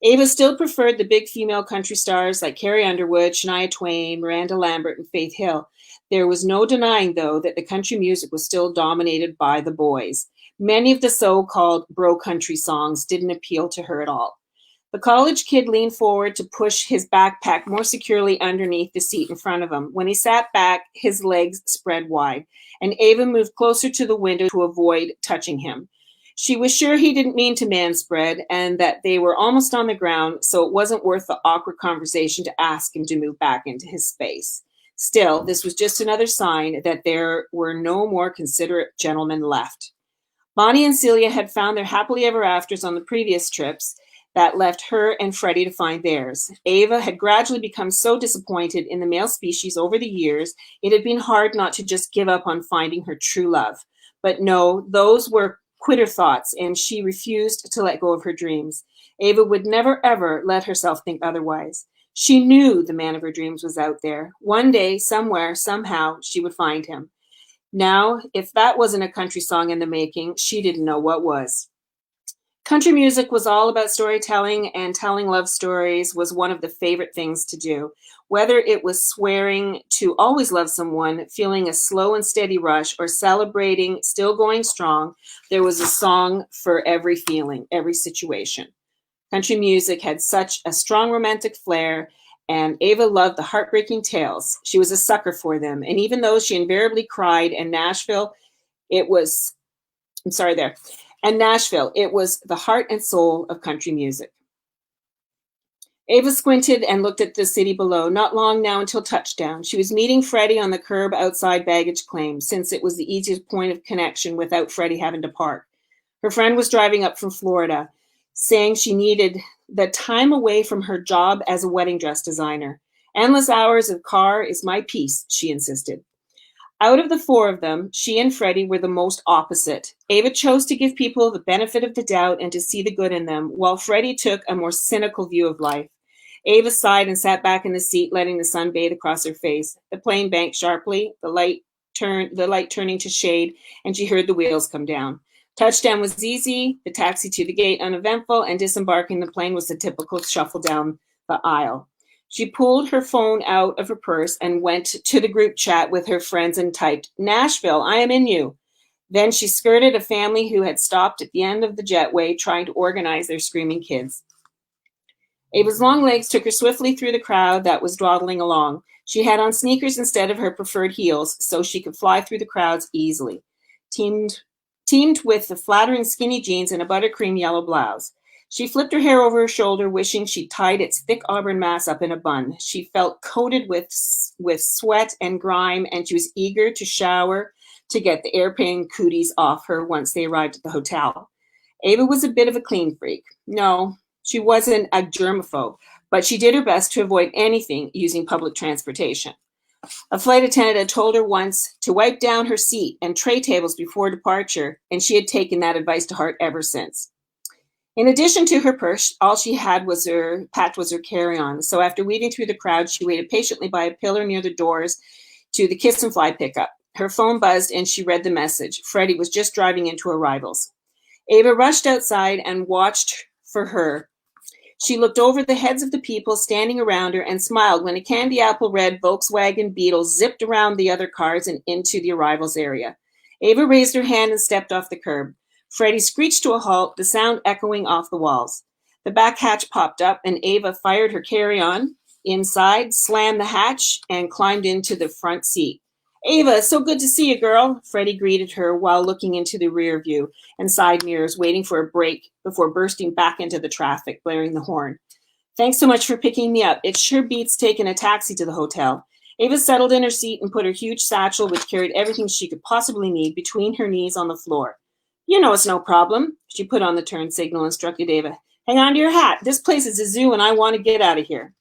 Ava still preferred the big female country stars like Carrie Underwood, Shania Twain, Miranda Lambert, and Faith Hill. There was no denying, though, that the country music was still dominated by the boys. Many of the so-called bro country songs didn't appeal to her at all. The college kid leaned forward to push his backpack more securely underneath the seat in front of him. When he sat back, his legs spread wide, and Ava moved closer to the window to avoid touching him. She was sure he didn't mean to manspread and that they were almost on the ground, so it wasn't worth the awkward conversation to ask him to move back into his space. Still, this was just another sign that there were no more considerate gentlemen left. Bonnie and Celia had found their happily ever afters on the previous trips that left her and Freddie to find theirs. Ava had gradually become so disappointed in the male species over the years, it had been hard not to just give up on finding her true love. But no, those were quitter thoughts, and she refused to let go of her dreams. Ava would never, ever let herself think otherwise. She knew the man of her dreams was out there. One day, somewhere, somehow, she would find him. Now, if that wasn't a country song in the making, she didn't know what was. Country music was all about storytelling, and telling love stories was one of the favorite things to do. Whether it was swearing to always love someone, feeling a slow and steady rush, or celebrating still going strong, there was a song for every feeling, every situation. Country music had such a strong romantic flair, and Ava loved the heartbreaking tales. She was a sucker for them. And even though she invariably cried in Nashville, it was the heart and soul of country music. Ava squinted and looked at the city below. Not long now until touchdown. She was meeting Freddie on the curb outside baggage claim, since it was the easiest point of connection without Freddie having to park. Her friend was driving up from Florida, saying she needed the time away from her job as a wedding dress designer. Endless hours of car is my peace, she insisted. Out of the four of them, she and Freddie were the most opposite. Ava chose to give people the benefit of the doubt and to see the good in them, while Freddie took a more cynical view of life. Ava sighed and sat back in the seat, letting the sun bathe across her face. The plane banked sharply, the light turning to shade, and she heard the wheels come down. Touchdown was easy, the taxi to the gate uneventful, and disembarking the plane was the typical shuffle down the aisle. She pulled her phone out of her purse and went to the group chat with her friends and typed, "Nashville, I am in you." Then she skirted a family who had stopped at the end of the jetway trying to organize their screaming kids. Ava's long legs took her swiftly through the crowd that was dawdling along. She had on sneakers instead of her preferred heels, so she could fly through the crowds easily. Teamed with the flattering skinny jeans and a buttercream yellow blouse. She flipped her hair over her shoulder, wishing she'd tied its thick auburn mass up in a bun. She felt coated with sweat and grime, and she was eager to shower to get the airplane cooties off her once they arrived at the hotel. Ava was a bit of a clean freak. No, she wasn't a germaphobe, but she did her best to avoid anything using public transportation. A flight attendant had told her once to wipe down her seat and tray tables before departure, and she had taken that advice to heart ever since. In addition to her purse, all she had was packed was her carry-on. So after weaving through the crowd, she waited patiently by a pillar near the doors to the Kiss and Fly pickup. Her phone buzzed and she read the message. Freddie was just driving into arrivals. Ava rushed outside and watched for her. She looked over the heads of the people standing around her and smiled when a candy apple red Volkswagen Beetle zipped around the other cars and into the arrivals area. Ava raised her hand and stepped off the curb. Freddie screeched to a halt, the sound echoing off the walls. The back hatch popped up and Ava fired her carry-on inside, slammed the hatch, and climbed into the front seat. Ava, so good to see you, girl. Freddie greeted her while looking into the rear view and side mirrors, waiting for a break before bursting back into the traffic, blaring the horn. Thanks so much for picking me up. It sure beats taking a taxi to the hotel. Ava settled in her seat and put her huge satchel, which carried everything she could possibly need, between her knees on the floor. You know it's no problem. She put on the turn signal, instructed Ava. Hang on to your hat. This place is a zoo and I want to get out of here.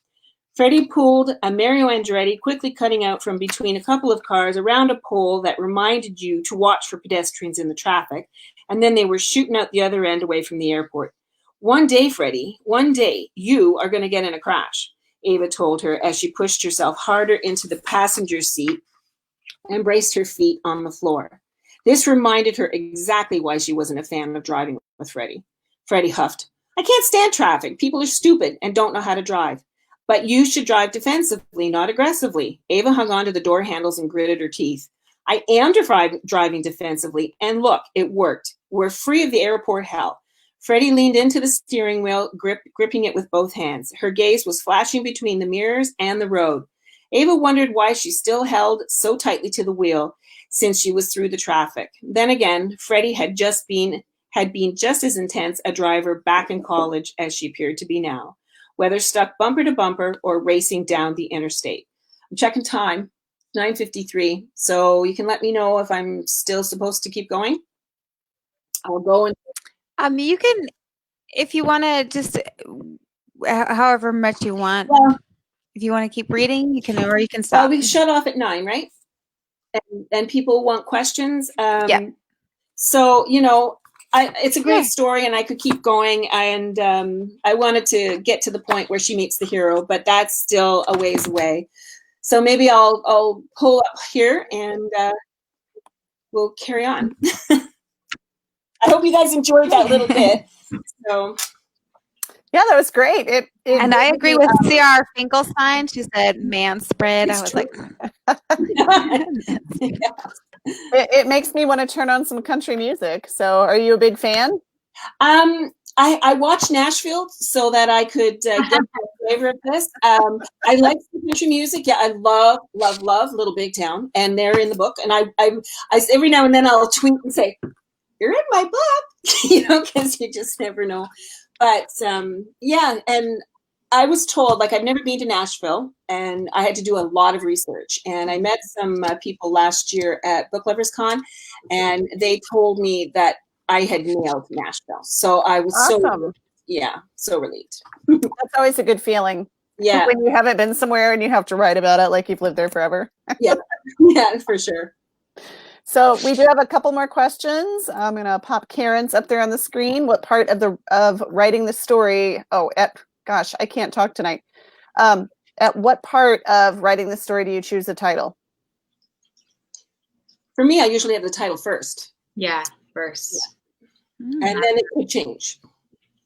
Freddie pulled a Mario Andretti, quickly cutting out from between a couple of cars around a pole that reminded you to watch for pedestrians in the traffic, and then they were shooting out the other end away from the airport. One day, Freddie, one day, you are going to get in a crash, Ava told her as she pushed herself harder into the passenger seat and braced her feet on the floor. This reminded her exactly why she wasn't a fan of driving with Freddie. Freddie huffed. I can't stand traffic. People are stupid and don't know how to drive. But you should drive defensively, not aggressively. Ava hung onto the door handles and gritted her teeth. I am driving defensively, and look, it worked. We're free of the airport hell. Freddie leaned into the steering wheel, gripping it with both hands. Her gaze was flashing between the mirrors and the road. Ava wondered why she still held so tightly to the wheel since she was through the traffic. Then again, Freddie had been just as intense a driver back in college as she appeared to be now, whether stuck bumper to bumper or racing down the interstate. I'm checking time, 9:53. So you can let me know if I'm still supposed to keep going. I'll go and You can, if you want to, just however much you want. Yeah. If you want to keep reading, you can, or you can stop. we shut off at 9, right? And people want questions. Yeah. So, it's a great story and I could keep going. And I wanted to get to the point where she meets the hero, but that's still a ways away. So maybe I'll pull up here and we'll carry on. I hope you guys enjoyed that little bit. So. Yeah, that was gregreat. And I agree with C.R. Finkelstein. She said man spread. I was true. like, it makes me want to turn on some country music. So are you a big fan? I watched Nashville so that I could get a flavor of this. I like country music. Yeah, I love Little Big Town, and they're in the book. And I every now and then I'll tweet and say, "You're in my book," because you just never know. But yeah, and I was told, like, I've never been to Nashville, and I had to do a lot of research. And I met some people last year at Book Lovers Con, and they told me that I had nailed Nashville. So I was awesome. so relieved. That's always a good feeling. Yeah. When you haven't been somewhere and you have to write about it like you've lived there forever. Yeah, for sure. So we do have a couple more questions. I'm going to pop Karen's up there on the screen. What part of writing the story? I can't talk tonight. At what part of writing the story do you choose the title? For me, I usually have the title first. Yeah, first. Yeah. And then it could change.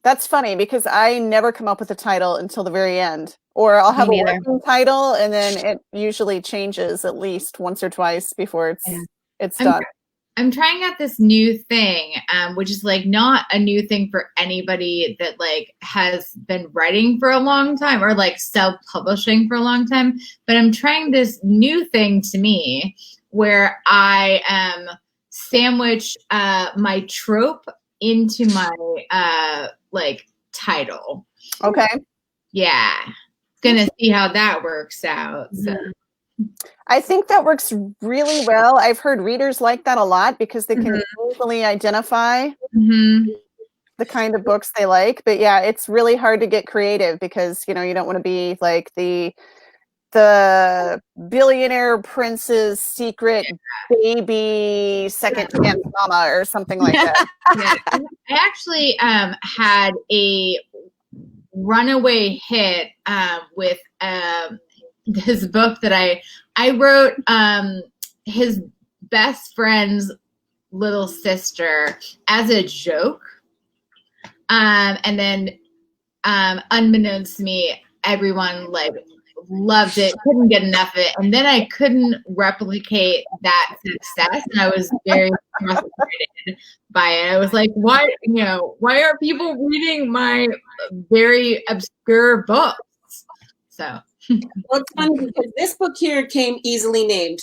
That's funny because I never come up with a title until the very end. Or I'll have a working title and then it usually changes at least once or twice before it's done. I'm trying out this new thing, which is like not a new thing for anybody that like has been writing for a long time or like self-publishing for a long time. But I'm trying this new thing to me where I sandwich my trope into my like title. Okay. Yeah. Gonna see how that works out. So. I think that works really well. I've heard readers like that a lot because they can easily identify the kind of books they like. But yeah, it's really hard to get creative because, you don't want to be like the the billionaire prince's secret baby second chance mama or something like that. Yeah. I actually had a runaway hit with this book that I wrote his best friend's little sister as a joke. And then unbeknownst to me, everyone like loved it, couldn't get enough of it. And then I couldn't replicate that success. And I was very frustrated by it. I was like, why are people reading my very obscure books? So Well, it's funny because this book here came easily named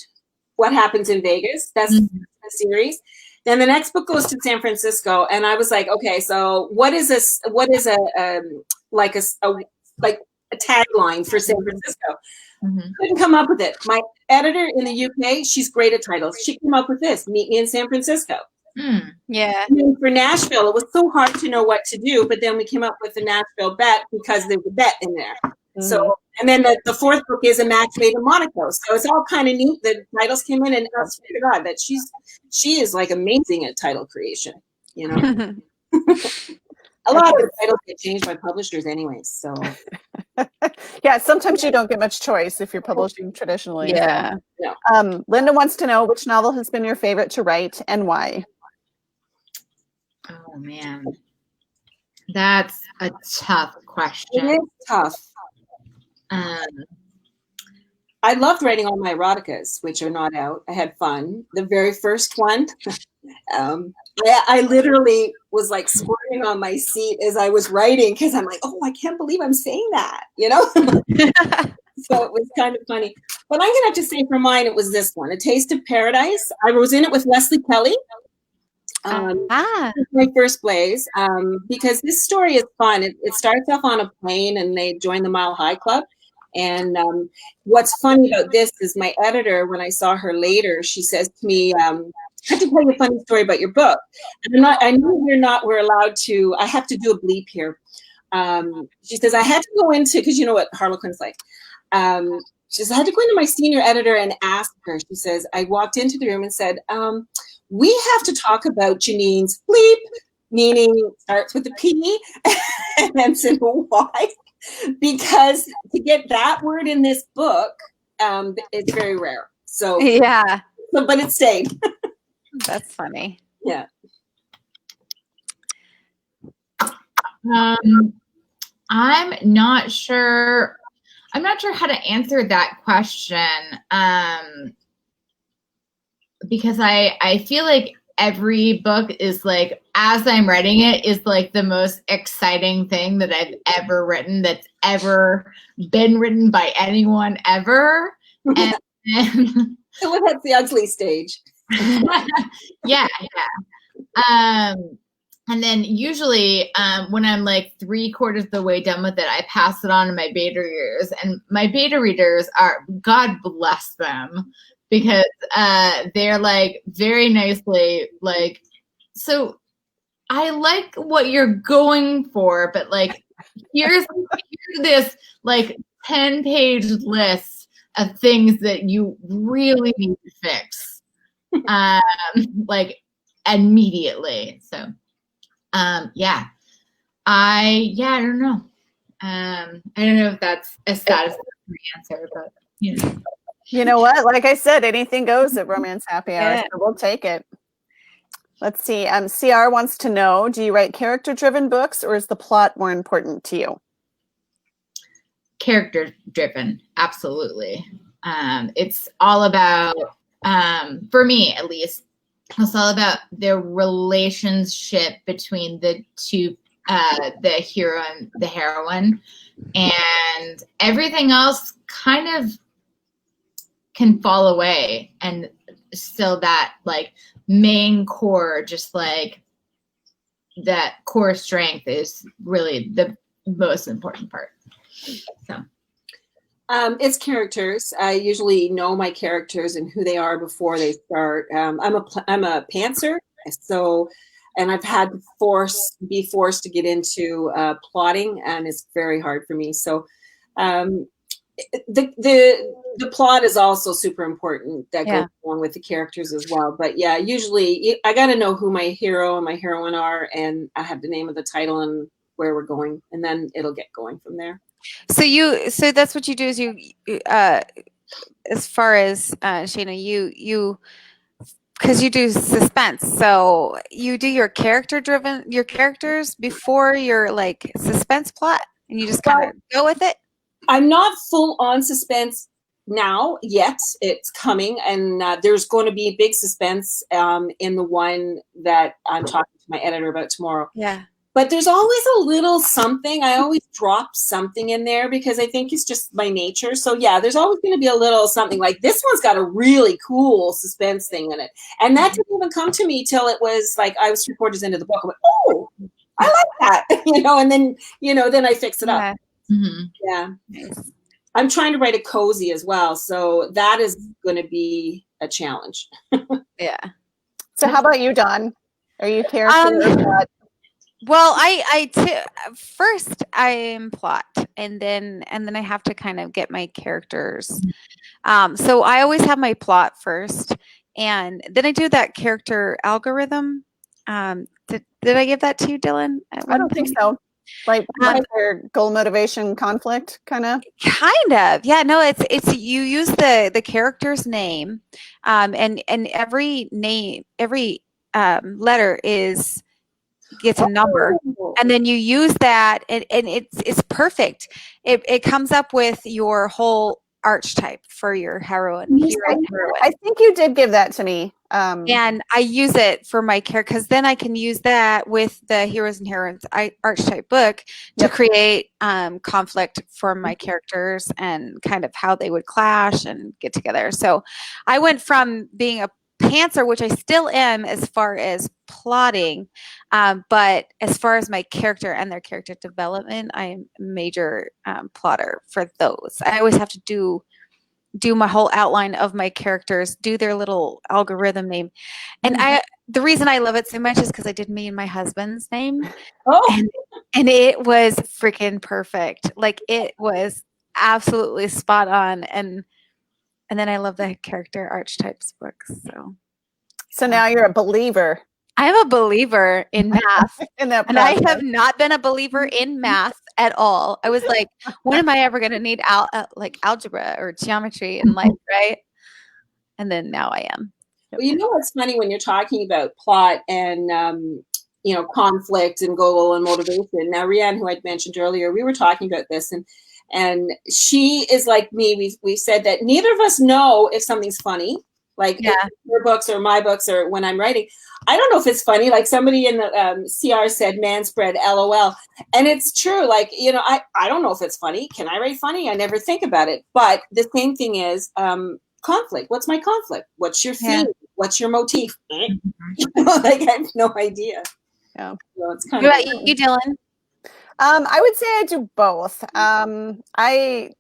What Happens in Vegas. That's the series. Then the next book goes to San Francisco, and I was like, okay, so what is this? What is a tagline for San Francisco? Couldn't come up with it. My editor in the UK, she's great at titles. She came up with this: Meet Me in San Francisco. Yeah. And then for Nashville, it was so hard to know what to do, but then we came up with the Nashville bet because there's a bet in there. So, and then the fourth book is A Match Made in Monaco. So it's all kind of neat. The titles came in, and I swear to God that she is like amazing at title creation. You know, a lot of the titles get changed by publishers, anyways. So Yeah, sometimes you don't get much choice if you're publishing traditionally. Yeah. Linda wants to know which novel has been your favorite to write and why. oh man, that's a tough question. it is tough. I loved writing all my eroticas, which are not out. I had fun. The very first one, I literally was like squirming on my seat as I was writing because I'm like, oh, I can't believe I'm saying that, you know? So it was kind of funny. But I'm going to have to say for mine, it was this one, A Taste of Paradise. I was in it with Leslie Kelly. My first plays, because this story is fun. It starts off on a plane and they join the Mile High Club. And what's funny about this is my editor, when I saw her later, she says to me, I have to tell you a funny story about your book. And I know we're allowed to, I have to do a bleep here. She says, I had to go into, because you know what Harlequin's like. She says, I had to go into my senior editor and ask her. She says, I walked into the room and said, we have to talk about Janine's bleep, meaning starts with a P, and ends in a Y. Because to get that word in this book, it's very rare. So Yeah. But it stayed. That's funny. Yeah. I'm not sure how to answer that question. Because I feel like every book is like, as I'm writing it, is like the most exciting thing that I've ever written, that's ever been written by anyone ever. And So that's the ugly stage. yeah. And then usually when I'm like 3/4 of the way done with it, I pass it on to my beta readers, and my beta readers are, God bless them, because they're like very nicely like, so I like what you're going for, but like here's this like 10-page list of things that you really need to fix like immediately. So I don't know. I don't know if that's a satisfactory answer, but you know. You know what? Like I said, anything goes at Romance Happy Hour, so we'll take it. Let's see. CR wants to know, do you write character-driven books, or is the plot more important to you? Character-driven, absolutely. It's all about, for me at least, it's all about the relationship between the two, the hero and the heroine, and everything else kind of can fall away, and still that like main core, just like that core strength is really the most important part. So it's characters. I usually know my characters and who they are before they start. I'm a pantser, so, and I've had to be forced to get into plotting, and it's very hard for me. So the plot is also super important that Yeah. goes along with the characters as well. But yeah, usually I got to know who my hero and my heroine are, and I have the name of the title and where we're going, and then it'll get going from there. So that's what you do is as far as Shana, you because you do suspense, so you do your characters before your like suspense plot, and you just kind of go with it. I'm not full on suspense now yet. It's coming, and there's going to be a big suspense in the one that I'm talking to my editor about tomorrow. Yeah. But there's always a little something. I always drop something in there because I think it's just my nature. So yeah, there's always going to be a little something like this one's got a really cool suspense thing in it. And that didn't even come to me till it was like I was 3/4 into the book. I went, oh, I like that, and then, then I fix it up. Yeah. Nice. I'm trying to write a cozy as well. So that is going to be a challenge. Yeah. So how about you, Dawn? Are you character? Well, first I'm plot, and then I have to kind of get my characters. So I always have my plot first, and then I do that character algorithm. Did I give that to you, Dylan? I don't think so. Like their goal, motivation, conflict, kind of. Kind of, yeah. No, it's you use the character's name, and every name, every letter gets a number, and then you use that, and it's perfect. It comes up with your whole archetype for your heroine. I think you did give that to me. And I use it for my character because then I can use that with the Heroes and Heroines archetype book to create conflict for my characters and kind of how they would clash and get together. So I went from being a pantser, which I still am as far as plotting, but as far as my character and their character development, I'm a major plotter for those. I always have to do my whole outline of my characters, do their little algorithm name. And the reason I love it so much is because I did me and my husband's name. And it was freaking perfect. Like it was absolutely spot on. And then I love the character archetypes books. So now you're a believer. I'm a believer in math. In that and I have not been a believer in math at all. I was like, when am I ever going to need like algebra or geometry in life, right? And then now I am. Well, you know what's funny when you're talking about plot and conflict and goal and motivation. Now, Rianne, who I'd mentioned earlier, we were talking about this, and she is like me. We said that neither of us know if something's funny. Like your books or my books or when I'm writing, I don't know if it's funny. Like somebody in the CR said, "Man spread, LOL," and it's true. Like I don't know if it's funny. Can I write funny? I never think about it. But the same thing is conflict. What's my conflict? What's your theme? What's your motif? Like I have no idea. Yeah. So it's kind of you, Dylan. I would say I do both. I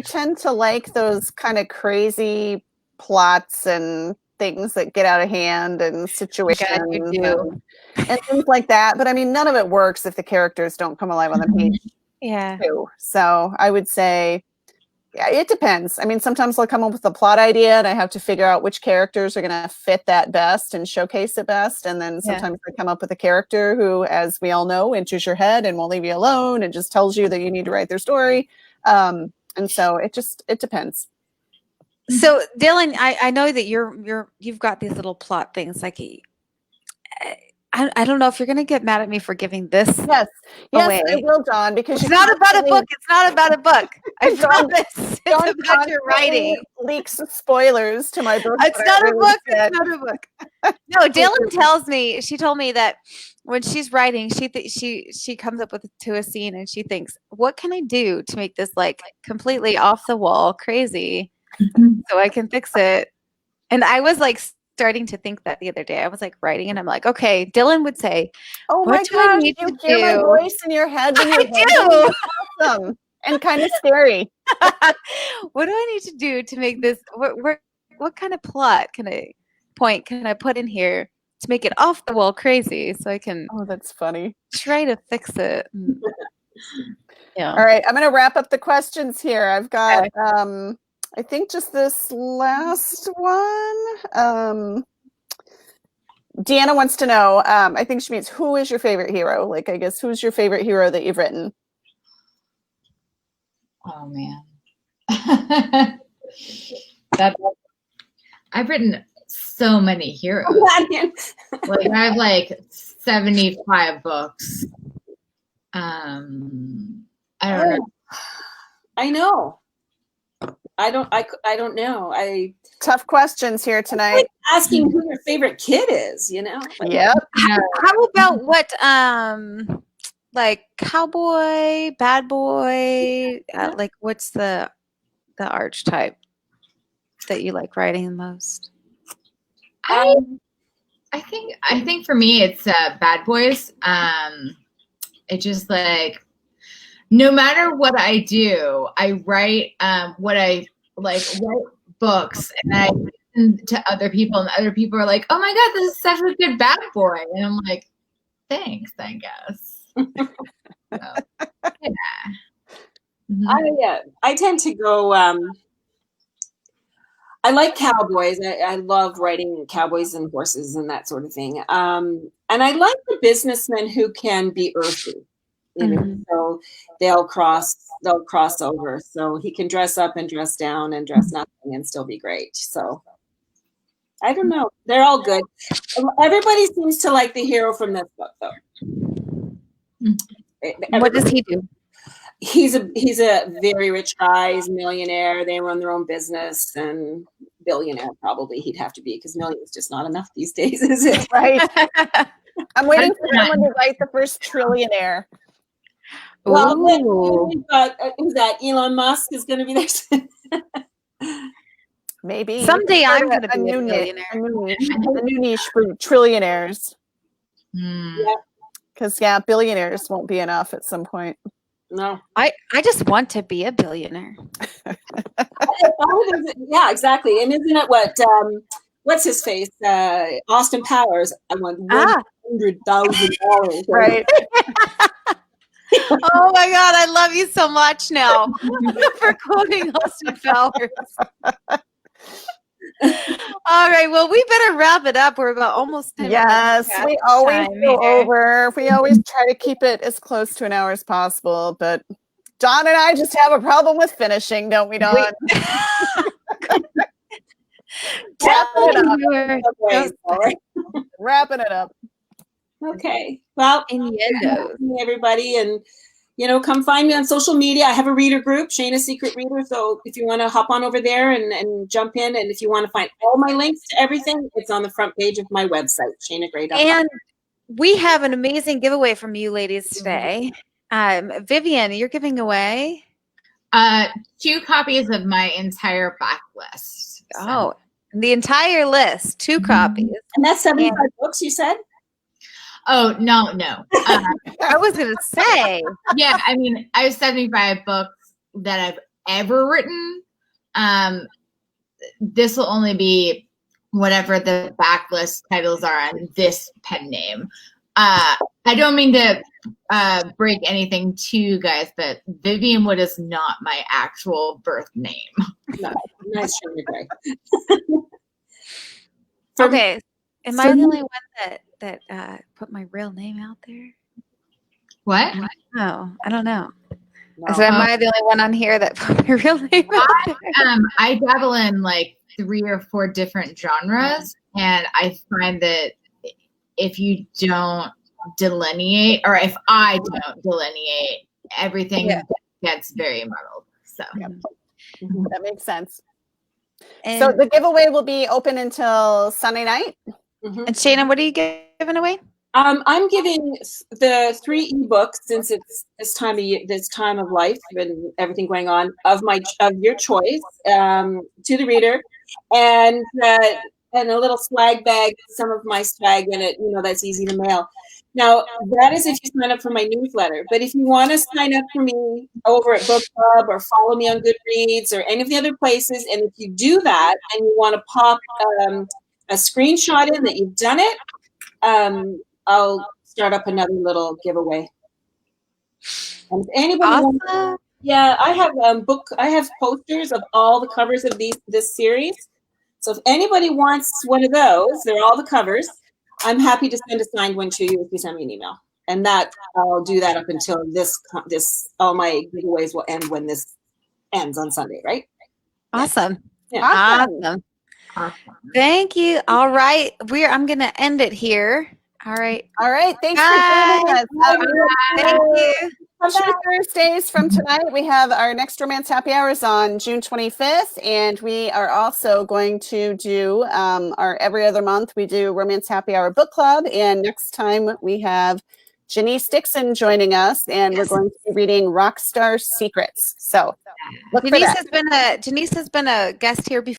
tend to like those kind of crazy plots and things that get out of hand and situations and things like that. But I mean, none of it works if the characters don't come alive on the page. Yeah. Too. So I would say, yeah, it depends. I mean, sometimes I'll come up with a plot idea and I have to figure out which characters are going to fit that best and showcase it best. And then sometimes I come up with a character who, as we all know, enters your head and won't leave you alone and just tells you that you need to write their story. And so it depends. So Dylan, I know that you've got these little plot things. Like I don't know if you're going to get mad at me for giving this. Yes, away. I will, Dawn, because it's not about a book. It's not about a book. I promise. It's about your writing. Leaks spoilers to my book. It's not a book. It's not a book. No, Dylan tells me. She told me that when she's writing, she comes up to a scene and she thinks, "What can I do to make this like completely off the wall, crazy?" So I can fix it. And I was like starting to think that the other day. I was like writing and I'm like, okay, Dylan would say, "Oh my gosh, you hear my voice in your head?" I do. Awesome and kind of scary. What do I need to do to make this? What kind of plot can I put in here to make it off the wall crazy so I can? Oh, that's funny. Try to fix it. Yeah. All right, I'm going to wrap up the questions here. I've got, I think just this last one. Deanna wants to know, I think she means, who is your favorite hero? Like, I guess, who's your favorite hero that you've written? Oh man. I've written so many heroes. Like I have like 75 books. I don't know. I know. I don't know. Tough questions here tonight. Like asking who your favorite kid is, you know? Like, Yep. How about what, like cowboy, bad boy, like what's the archetype that you like writing the most? I think for me it's Bad Boys. It just like no matter what I do, I write what I like, write books, and I listen to other people, and other people are like, "Oh my god, this is such a good bad boy," and I'm like, "Thanks, I guess." So, yeah. Mhm. I tend to go. I like cowboys. I love writing cowboys and horses and that sort of thing. And I like the businessmen who can be earthy. You know, so they'll cross over. So he can dress up and dress down and dress nothing and still be great. So I don't know. They're all good. Everybody seems to like the hero from this book, though. What does he do? He's a very rich guy. He's a millionaire. They run their own business, and billionaire probably he'd have to be, because million is just not enough these days, is it? Right. I'm waiting for someone to write the first trillionaire. Well, we've got, who's that? Elon Musk is going to be there. Maybe. Someday I'm going to be a new billionaire. a new niche for trillionaires. Yeah. Because, billionaires won't be enough at some point. No. I just want to be a billionaire. Yeah, exactly. And isn't it what's his face? Austin Powers. I want $100,000. Right. Oh my God, I love you so much now for quoting Austin Powers. All right, well, we better wrap it up. We're about almost 10 Yes, minutes we past always time go here. over. We always try to keep it as close to an hour as possible, but Dawn and I just have a problem with finishing, don't we, Dawn? Wrapping it up. Okay. Well, Innuendos. everybody, and come find me on social media. I have a reader group, Shana's Secret Reader. So if you want to hop on over there and jump in, and if you want to find all my links to everything, it's on the front page of my website, shanagray.com. And we have an amazing giveaway from you ladies today. Vivian, you're giving away 2 copies of my entire backlist. Oh, the entire list, 2 copies. And that's 75 books, you said? Oh, no. I was going to say. Yeah, I mean, I have 75 books that I've ever written. This will only be whatever the backlist titles are on this pen name. I don't mean to break anything to you guys, but Vivian Wood is not my actual birth name. No, nice Shana Gray. Okay. Am I the only one that put my real name out there? What? Oh, I don't know. No. So am I the only one on here that put my real name out there? I dabble in like 3 or 4 different genres, and I find that if you don't delineate, or if I don't delineate, everything gets very muddled. So that makes sense. And, so the giveaway will be open until Sunday night. And Shana, what are you giving away? I'm giving the 3 ebooks, since it's this time of life and everything going on, of your choice, to the reader, and a little swag bag, some of my swag in it. That's easy to mail. Now, that is if you sign up for my newsletter. But if you want to sign up for me over at Book Club, or follow me on Goodreads, or any of the other places, and if you do that and you want to pop a screenshot in that you've done it, I'll start up another little giveaway. And if anybody wants, Awesome. yeah, I have posters of all the covers of this series. So if anybody wants one of those, they're all the covers. I'm happy to send a signed one to you if you send me an email. And that I'll do that up until this all my giveaways will end when this ends on Sunday, right? Awesome. Yeah. Awesome. Awesome. Thank you. All right. I'm going to end it here. All right. All right. Thanks Bye. for joining us. Thank you. Two Thursdays from tonight, we have our next Romance Happy Hours on June 25th, and we are also going to do our every other month, we do Romance Happy Hour Book Club, and next time we have Janice Dixon joining us, and we're going to be reading Rockstar Secrets. So look for that. Janice has been a guest here before.